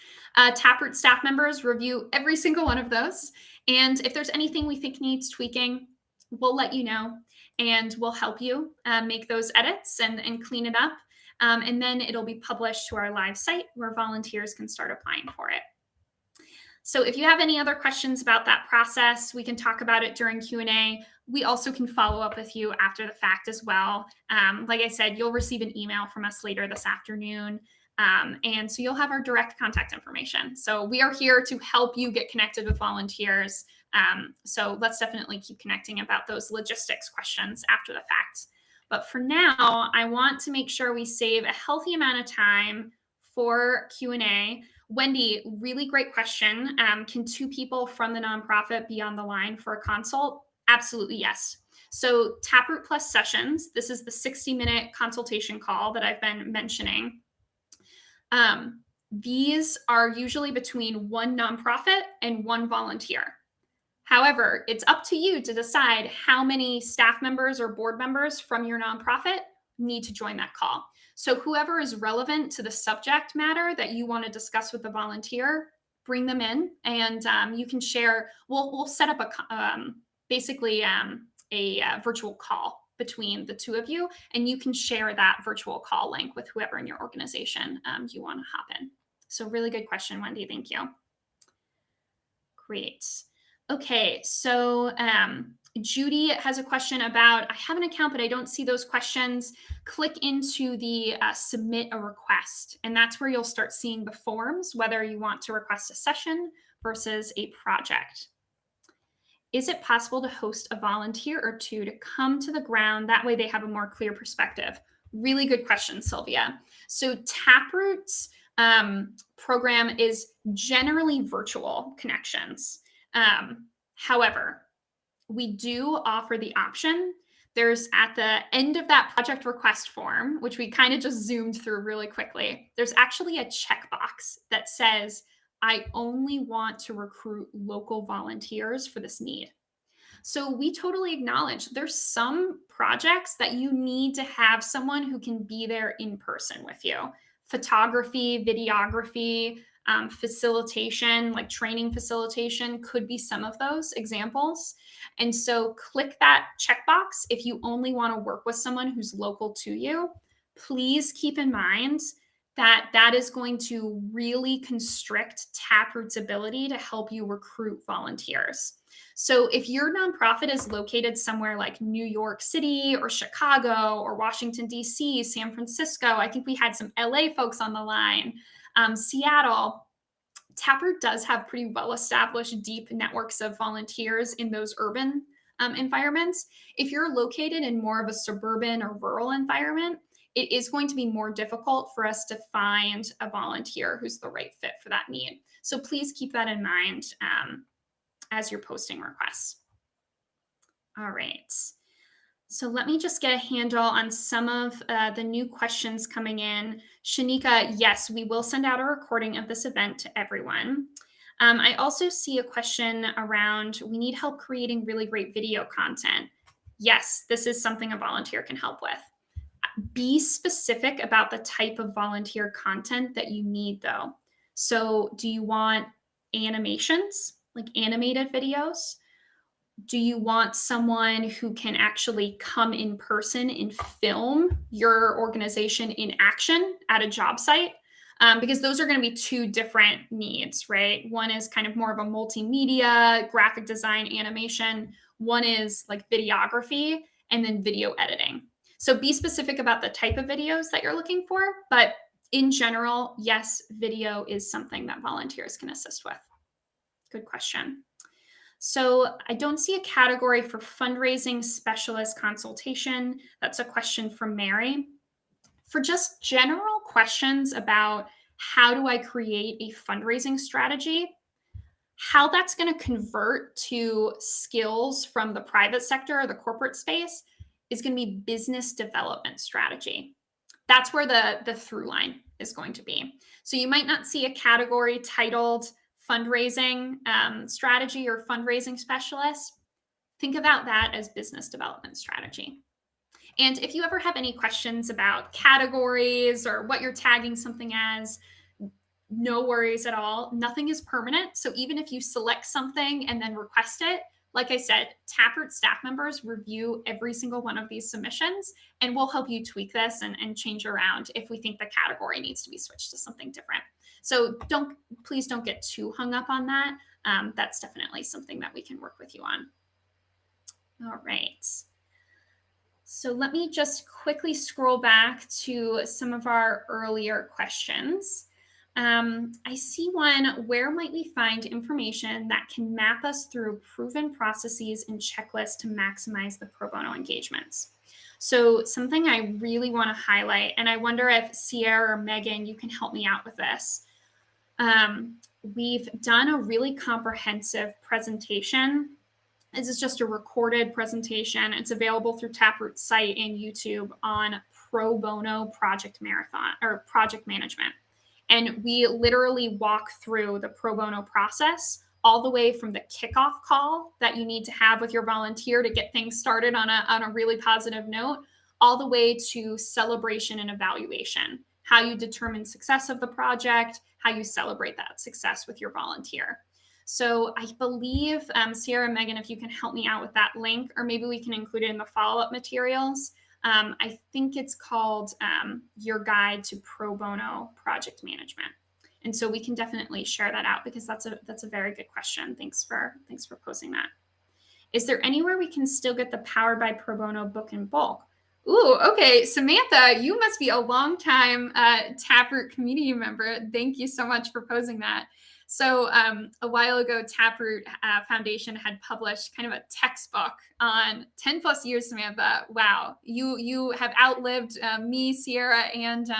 Taproot staff members review every single one of those. And if there's anything we think needs tweaking, we'll let you know and we'll help you make those edits and clean it up. And then it'll be published to our live site where volunteers can start applying for it. So if you have any other questions about that process, we can talk about it during Q&A. We also can follow up with you after the fact as well. Like I said, you'll receive an email from us later this afternoon. And so you'll have our direct contact information. So we are here to help you get connected with volunteers. So let's definitely keep connecting about those logistics questions after the fact. But for now, I want to make sure we save a healthy amount of time for Q&A. Wendy, really great question. Can two people from the nonprofit be on the line for a consult? Absolutely, yes. So Taproot Plus sessions, this is the 60-minute consultation call that I've been mentioning. These are usually between one nonprofit and one volunteer. However, it's up to you to decide how many staff members or board members from your nonprofit need to join that call. So whoever is relevant to the subject matter that you want to discuss with the volunteer, bring them in, and you can share. We'll set up basically a virtual call between the two of you, and you can share that virtual call link with whoever in your organization you want to hop in. So really good question, Wendy. Thank you. Great. Okay, so Judy has a question about, I have an account, but I don't see those questions. Click into the submit a request, and that's where you'll start seeing the forms, whether you want to request a session versus a project. Is it possible to host a volunteer or two to come to the ground? That way they have a more clear perspective. Really good question, Sylvia. So Taproot's program is generally virtual connections. However, we do offer the option. There's at the end of that project request form, which we kind of just zoomed through really quickly, there's actually a checkbox that says, I only want to recruit local volunteers for this need. So we totally acknowledge there's some projects that you need to have someone who can be there in person with you. Photography, videography, facilitation, like training facilitation could be some of those examples. And so click that checkbox if you only want to work with someone who's local to you. Please keep in mind that that is going to really constrict Taproot's ability to help you recruit volunteers. So if your nonprofit is located somewhere like New York City or Chicago or Washington, D.C., San Francisco, I think we had some LA folks on the line, Seattle, Taproot does have pretty well-established deep networks of volunteers in those urban environments. If you're located in more of a suburban or rural environment, it is going to be more difficult for us to find a volunteer who's the right fit for that need. So please keep that in mind as you're posting requests. All right. So let me just get a handle on some of the new questions coming in. Shanika, yes, we will send out a recording of this event to everyone. I also see a question around, we need help creating really great video content. Yes, this is something a volunteer can help with. Be specific about the type of volunteer content that you need, though. So do you want animations, like animated videos? Do you want someone who can actually come in person and film your organization in action at a job site? because those are going to be two different needs, right? One is kind of more of a multimedia, graphic design, animation. One is like videography and then video editing. So be specific about the type of videos that you're looking for. But in general, yes, video is something that volunteers can assist with. Good question. So I don't see a category for fundraising specialist consultation. That's a question from Mary. For just general questions about how do I create a fundraising strategy, how that's going to convert to skills from the private sector or the corporate space is going to be business development strategy. That's where the through line is going to be. So you might not see a category titled fundraising strategy or fundraising specialist. Think about that as business development strategy. And if you ever have any questions about categories or what you're tagging something as, no worries at all. Nothing is permanent. So even if you select something and then request it, like I said, Taproot staff members review every single one of these submissions, and we'll help you tweak this and change around if we think the category needs to be switched to something different. So please don't get too hung up on that. That's definitely something that we can work with you on. All right. So let me just quickly scroll back to some of our earlier questions. I see one, where might we find information that can map us through proven processes and checklists to maximize the pro bono engagements? So something I really want to highlight, and I wonder if Sierra or Megan, you can help me out with this. We've done a really comprehensive presentation. This is just a recorded presentation. It's available through Taproot's site and YouTube on pro bono project marathon or project management. And we literally walk through the pro bono process all the way from the kickoff call that you need to have with your volunteer to get things started on a really positive note, all the way to celebration and evaluation, how you determine success of the project, how you celebrate that success with your volunteer. So I believe, Sierra and Megan, if you can help me out with that link, or maybe we can include it in the follow-up materials. I think it's called Your Guide to Pro Bono Project Management. And so we can definitely share that out because that's a very good question. Thanks for posing that. Is there anywhere we can still get the Powered by Pro Bono book in bulk? Ooh, okay. Samantha, you must be a longtime Taproot community member. Thank you so much for posing that. So a while ago, Taproot Foundation had published kind of a textbook on 10 plus years, Samantha. Wow, you have outlived me, Sierra, and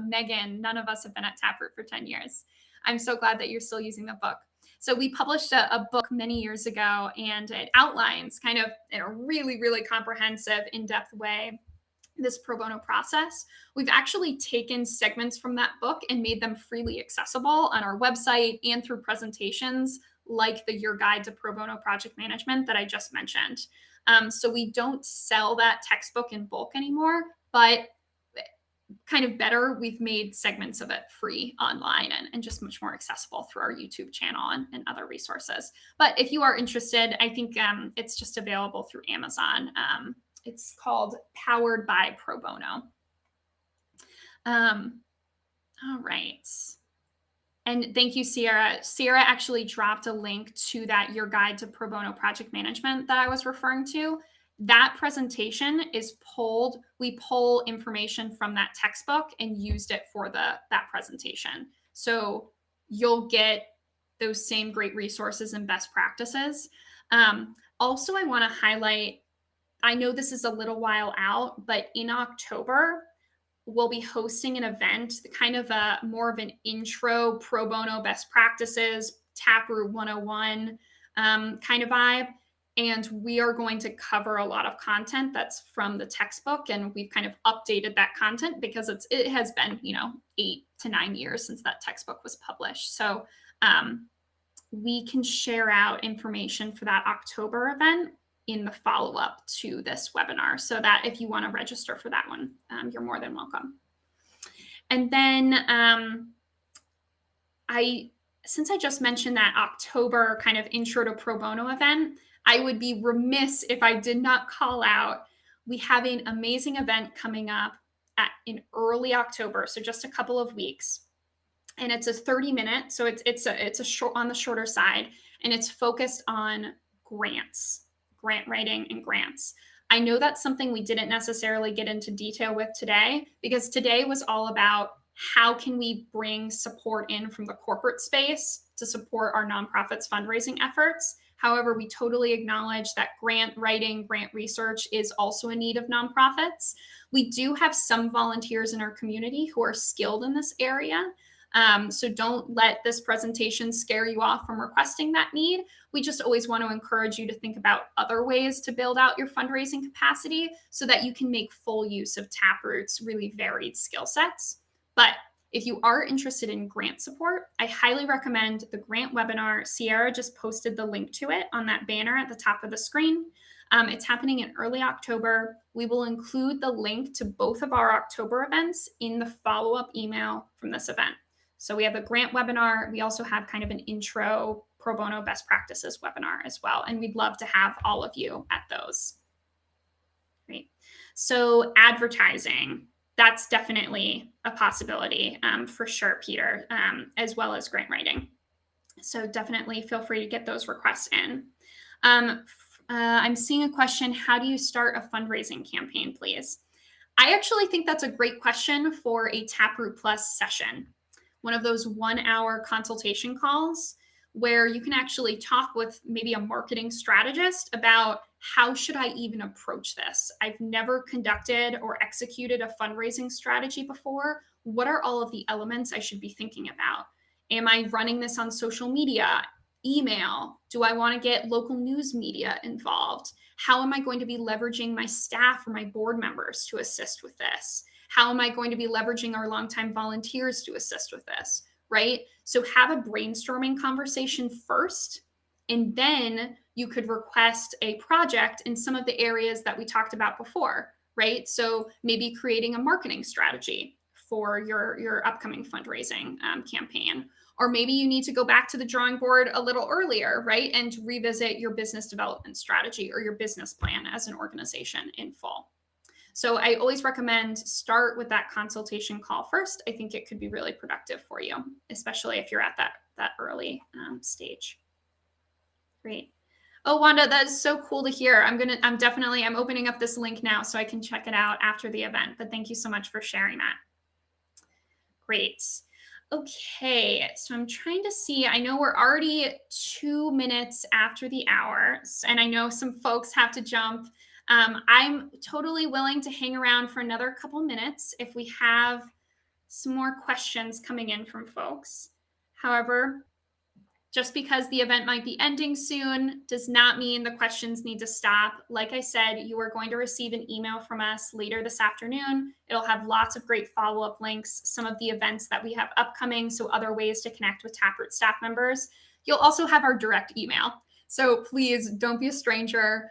Megan. None of us have been at Taproot for 10 years. I'm so glad that you're still using the book. So we published a book many years ago, and it outlines kind of in a really, really comprehensive, in-depth way this pro bono process. We've actually taken segments from that book and made them freely accessible on our website and through presentations like the Your Guide to Pro Bono Project Management that I just mentioned. So we don't sell that textbook in bulk anymore, but kind of better, we've made segments of it free online and just much more accessible through our YouTube channel and other resources. But if you are interested, I think it's just available through Amazon. It's called Powered by Pro Bono. All right. And thank you, Sierra. Sierra actually dropped a link to that Your Guide to Pro Bono Project Management that I was referring to. That presentation is we pull information from that textbook and used it for that presentation. So you'll get those same great resources and best practices. Also, I want to highlight, I know this is a little while out, but in October, we'll be hosting an event, kind of more of an intro pro bono best practices, Taproot 101 kind of vibe. And we are going to cover a lot of content that's from the textbook. And we've kind of updated that content because it has been, 8 to 9 years since that textbook was published. So we can share out information for that October event in the follow-up to this webinar, so that if you want to register for that one, you're more than welcome. And then since I just mentioned that October kind of intro to pro bono event, I would be remiss if I did not call out, we have an amazing event coming up in early October, so just a couple of weeks. And it's a 30-minute, so it's a short, on the shorter side, and it's focused on grants, grant writing and grants. I know that's something we didn't necessarily get into detail with today, because today was all about how can we bring support in from the corporate space to support our nonprofits fundraising efforts. However, we totally acknowledge that grant writing, grant research is also a need of nonprofits. We do have some volunteers in our community who are skilled in this area. So don't let this presentation scare you off from requesting that need. We just always want to encourage you to think about other ways to build out your fundraising capacity so that you can make full use of Taproot's really varied skill sets. But if you are interested in grant support, I highly recommend the grant webinar. Sierra just posted the link to it on that banner at the top of the screen. It's happening in early October. We will include the link to both of our October events in the follow-up email from this event. So we have a grant webinar. We also have kind of an intro pro bono best practices webinar as well. And we'd love to have all of you at those. Great. So advertising, that's definitely a possibility for sure, Peter, as well as grant writing. So definitely feel free to get those requests in. I'm seeing a question, how do you start a fundraising campaign, please? I actually think that's a great question for a Taproot Plus session. One of those 1-hour consultation calls where you can actually talk with maybe a marketing strategist about how should I even approach this? I've never conducted or executed a fundraising strategy before. What are all of the elements I should be thinking about? Am I running this on social media, email? Do I want to get local news media involved? How am I going to be leveraging my staff or my board members to assist with this? How am I going to be leveraging our longtime volunteers to assist with this, right? So have a brainstorming conversation first, and then you could request a project in some of the areas that we talked about before, right? So maybe creating a marketing strategy for your upcoming fundraising campaign. Or maybe you need to go back to the drawing board a little earlier, right? And revisit your business development strategy or your business plan as an organization in full. So I always recommend start with that consultation call first. I think it could be really productive for you, especially if you're at that early stage. Great. Oh, Wanda, that is so cool to hear. I'm opening up this link now so I can check it out after the event, but thank you so much for sharing that. Great. Okay, so I'm trying to see, I know we're already 2 minutes after the hour, and I know some folks have to jump. I'm totally willing to hang around for another couple minutes if we have some more questions coming in from folks. However, just because the event might be ending soon does not mean the questions need to stop. Like I said, you are going to receive an email from us later this afternoon. It'll have lots of great follow-up links, some of the events that we have upcoming, so other ways to connect with Taproot staff members. You'll also have our direct email. So please don't be a stranger.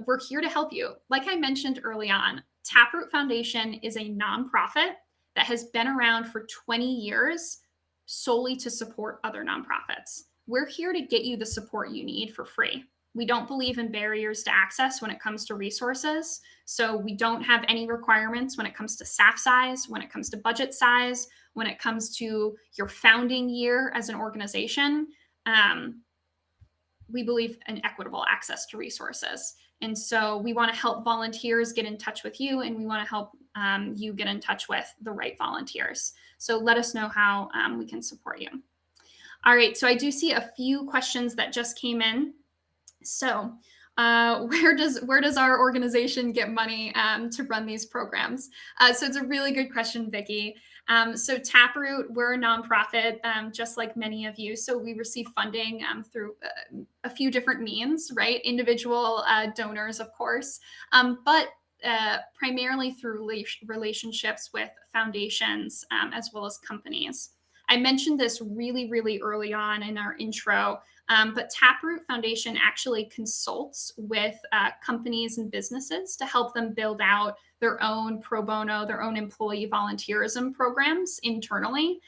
We're here to help you. Like I mentioned early on, Taproot Foundation is a nonprofit that has been around for 20 years solely to support other nonprofits. We're here to get you the support you need for free. We don't believe in barriers to access when it comes to resources. So we don't have any requirements when it comes to staff size, when it comes to budget size, when it comes to your founding year as an organization. We believe in equitable access to resources. And so we want to help volunteers get in touch with you, and we want to help you get in touch with the right volunteers. So let us know how we can support you. All right, so I do see a few questions that just came in. So where does our organization get money to run these programs? So it's a really good question, Vicki. So Taproot, we're a nonprofit, just like many of you. So we receive funding through a few different means, right? Individual donors, of course, but primarily through relationships with foundations as well as companies. I mentioned this really, really early on in our intro, but Taproot Foundation actually consults with companies and businesses to help them build out their own pro bono, their own employee volunteerism programs internally,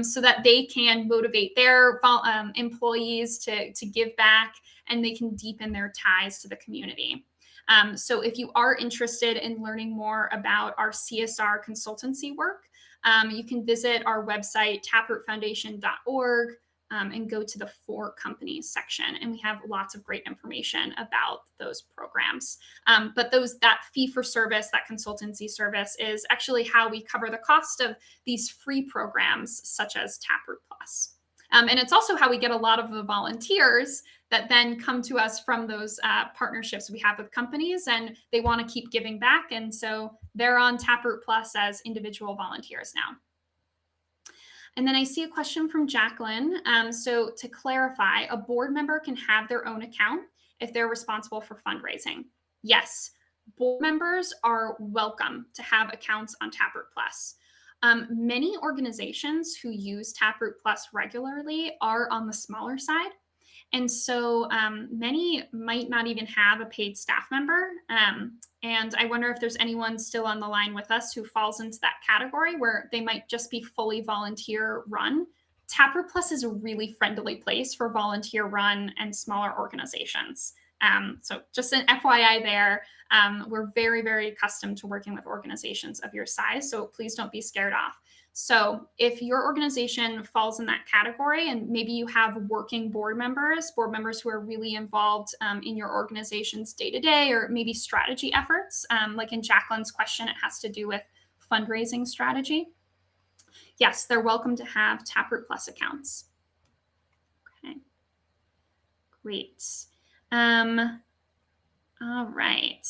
so that they can motivate their employees to give back, and they can deepen their ties to the community. So if you are interested in learning more about our CSR consultancy work, you can visit our website, taprootfoundation.org, and go to the For Companies section. And we have lots of great information about those programs. But that fee for service, that consultancy service, is actually how we cover the cost of these free programs such as Taproot Plus. And it's also how we get a lot of the volunteers that then come to us from those partnerships we have with companies, and they want to keep giving back. And so they're on Taproot Plus as individual volunteers now. And then I see a question from Jacqueline. So to clarify, a board member can have their own account if they're responsible for fundraising. Yes, board members are welcome to have accounts on Taproot Plus. Many organizations who use Taproot Plus regularly are on the smaller side. And so many might not even have a paid staff member. And I wonder if there's anyone still on the line with us who falls into that category where they might just be fully volunteer run. Taproot Plus is a really friendly place for volunteer run and smaller organizations. So just an FYI there, we're very, very accustomed to working with organizations of your size. So please don't be scared off. So if your organization falls in that category, and maybe you have working board members who are really involved in your organization's day-to-day, or maybe strategy efforts, like in Jacqueline's question, it has to do with fundraising strategy. Yes, they're welcome to have Taproot Plus accounts. Okay, great. All right.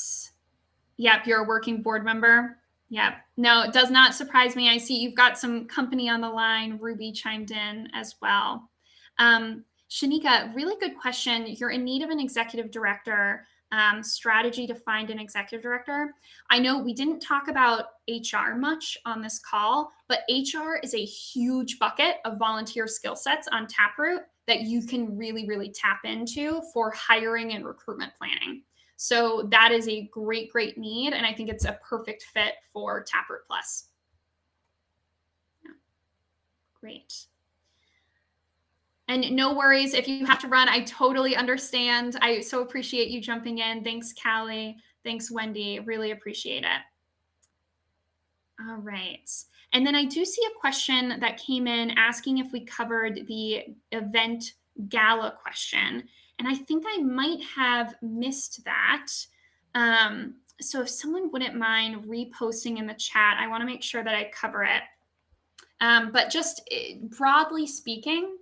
Yep, you're a working board member. Yep. No, it does not surprise me. I see you've got some company on the line. Ruby chimed in as well. Shanika, really good question. You're in need of an executive director, strategy to find an executive director. I know we didn't talk about HR much on this call, but HR is a huge bucket of volunteer skill sets on Taproot that you can really, really tap into for hiring and recruitment planning. So that is a great, great need. And I think it's a perfect fit for Taproot Plus. Yeah. Great. And no worries if you have to run. I totally understand. I so appreciate you jumping in. Thanks, Callie. Thanks, Wendy. Really appreciate it. All right. And then I do see a question that came in asking if we covered the event gala question. And I think I might have missed that. So if someone wouldn't mind reposting in the chat, I want to make sure that I cover it. But just broadly speaking,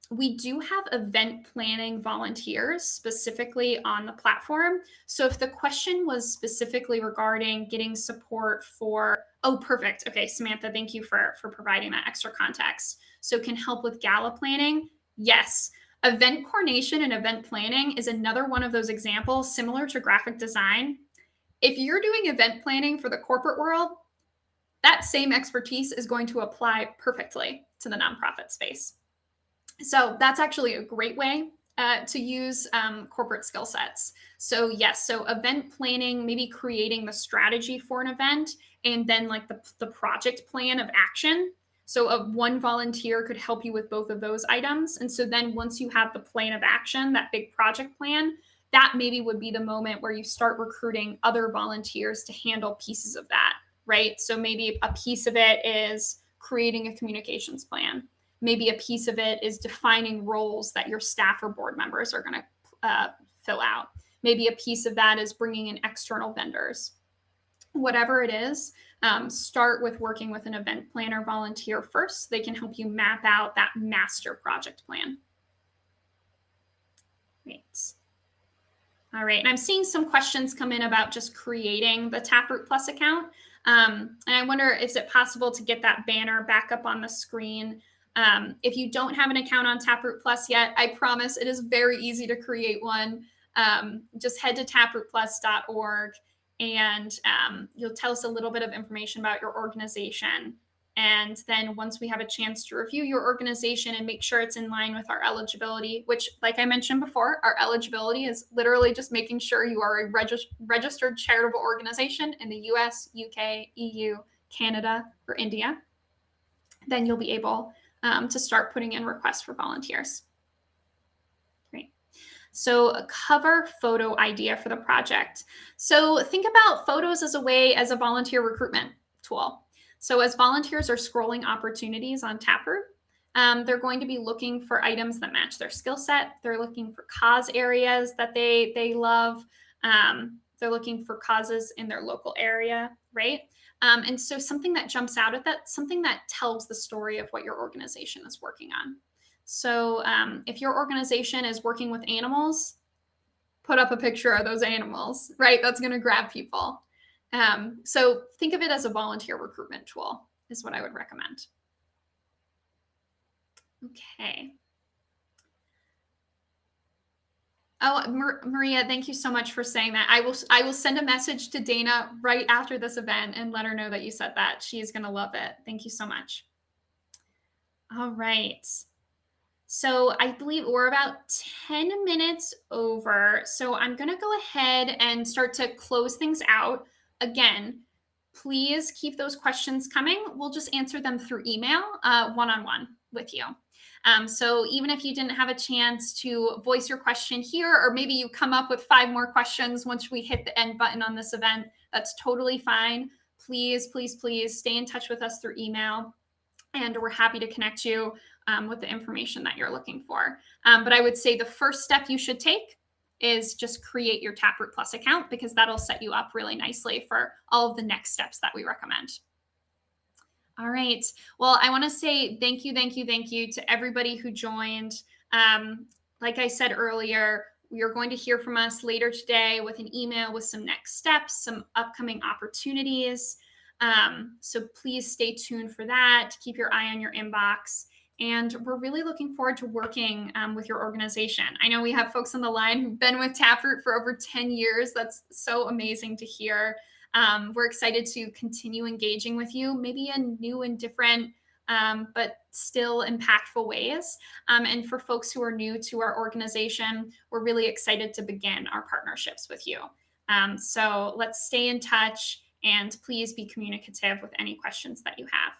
we do have event planning volunteers specifically on the platform. So if the question was specifically regarding getting support for, oh, perfect. Okay, Samantha, thank you for providing that extra context. So can help with gala planning? Yes. Event coordination and event planning is another one of those examples similar to graphic design. If you're doing event planning for the corporate world, that same expertise is going to apply perfectly to the nonprofit space. So that's actually a great way to use corporate skill sets. So yes, so event planning, maybe creating the strategy for an event, and then like the project plan of action. So one volunteer could help you with both of those items. And so then once you have the plan of action, that big project plan, that maybe would be the moment where you start recruiting other volunteers to handle pieces of that, right? So maybe a piece of it is creating a communications plan. Maybe a piece of it is defining roles that your staff or board members are going to fill out. Maybe a piece of that is bringing in external vendors. Whatever it is, start with working with an event planner volunteer first. They can help you map out that master project plan. Great. All right, and I'm seeing some questions come in about just creating the Taproot Plus account. And I wonder, is it possible to get that banner back up on the screen? If you don't have an account on Taproot Plus yet, I promise it is very easy to create one. Just head to taprootplus.org and you'll tell us a little bit of information about your organization. And then once we have a chance to review your organization and make sure it's in line with our eligibility, which, like I mentioned before, our eligibility is literally just making sure you are a registered charitable organization in the US, UK, EU, Canada, or India, then you'll be able to start putting in requests for volunteers. Great. So a cover photo idea for the project. So think about photos as a volunteer recruitment tool. So as volunteers are scrolling opportunities on Taproot, they're going to be looking for items that match their skill set. They're looking for cause areas that they love. They're looking for causes in their local area, right? And so something that jumps out at that, something that tells the story of what your organization is working on. So if your organization is working with animals, put up a picture of those animals, right? That's going to grab people. So think of it as a volunteer recruitment tool is what I would recommend. Okay. Oh, Maria, thank you so much for saying that. I will send a message to Dana right after this event and let her know that you said that. She is going to love it. Thank you so much. All right. So I believe we're about 10 minutes over. So I'm going to go ahead and start to close things out. Again, please keep those questions coming. We'll just answer them through email, one-on-one with you. So even if you didn't have a chance to voice your question here, or maybe you come up with 5 more questions once we hit the end button on this event, that's totally fine. Please, please, please stay in touch with us through email, and we're happy to connect you with the information that you're looking for. But I would say the first step you should take is just create your Taproot Plus account, because that'll set you up really nicely for all of the next steps that we recommend. All right. Well, I want to say thank you to everybody who joined. Like I said earlier, we are going to hear from us later today with an email with some next steps, some upcoming opportunities. So please stay tuned for that. Keep your eye on your inbox. And we're really looking forward to working with your organization. I know we have folks on the line who've been with Taproot for over 10 years. That's so amazing to hear. We're excited to continue engaging with you, maybe in new and different, but still impactful ways. And for folks who are new to our organization, we're really excited to begin our partnerships with you. So let's stay in touch, and please be communicative with any questions that you have.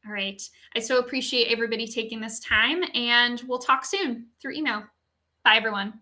All right. I so appreciate everybody taking this time, and we'll talk soon through email. Bye, everyone.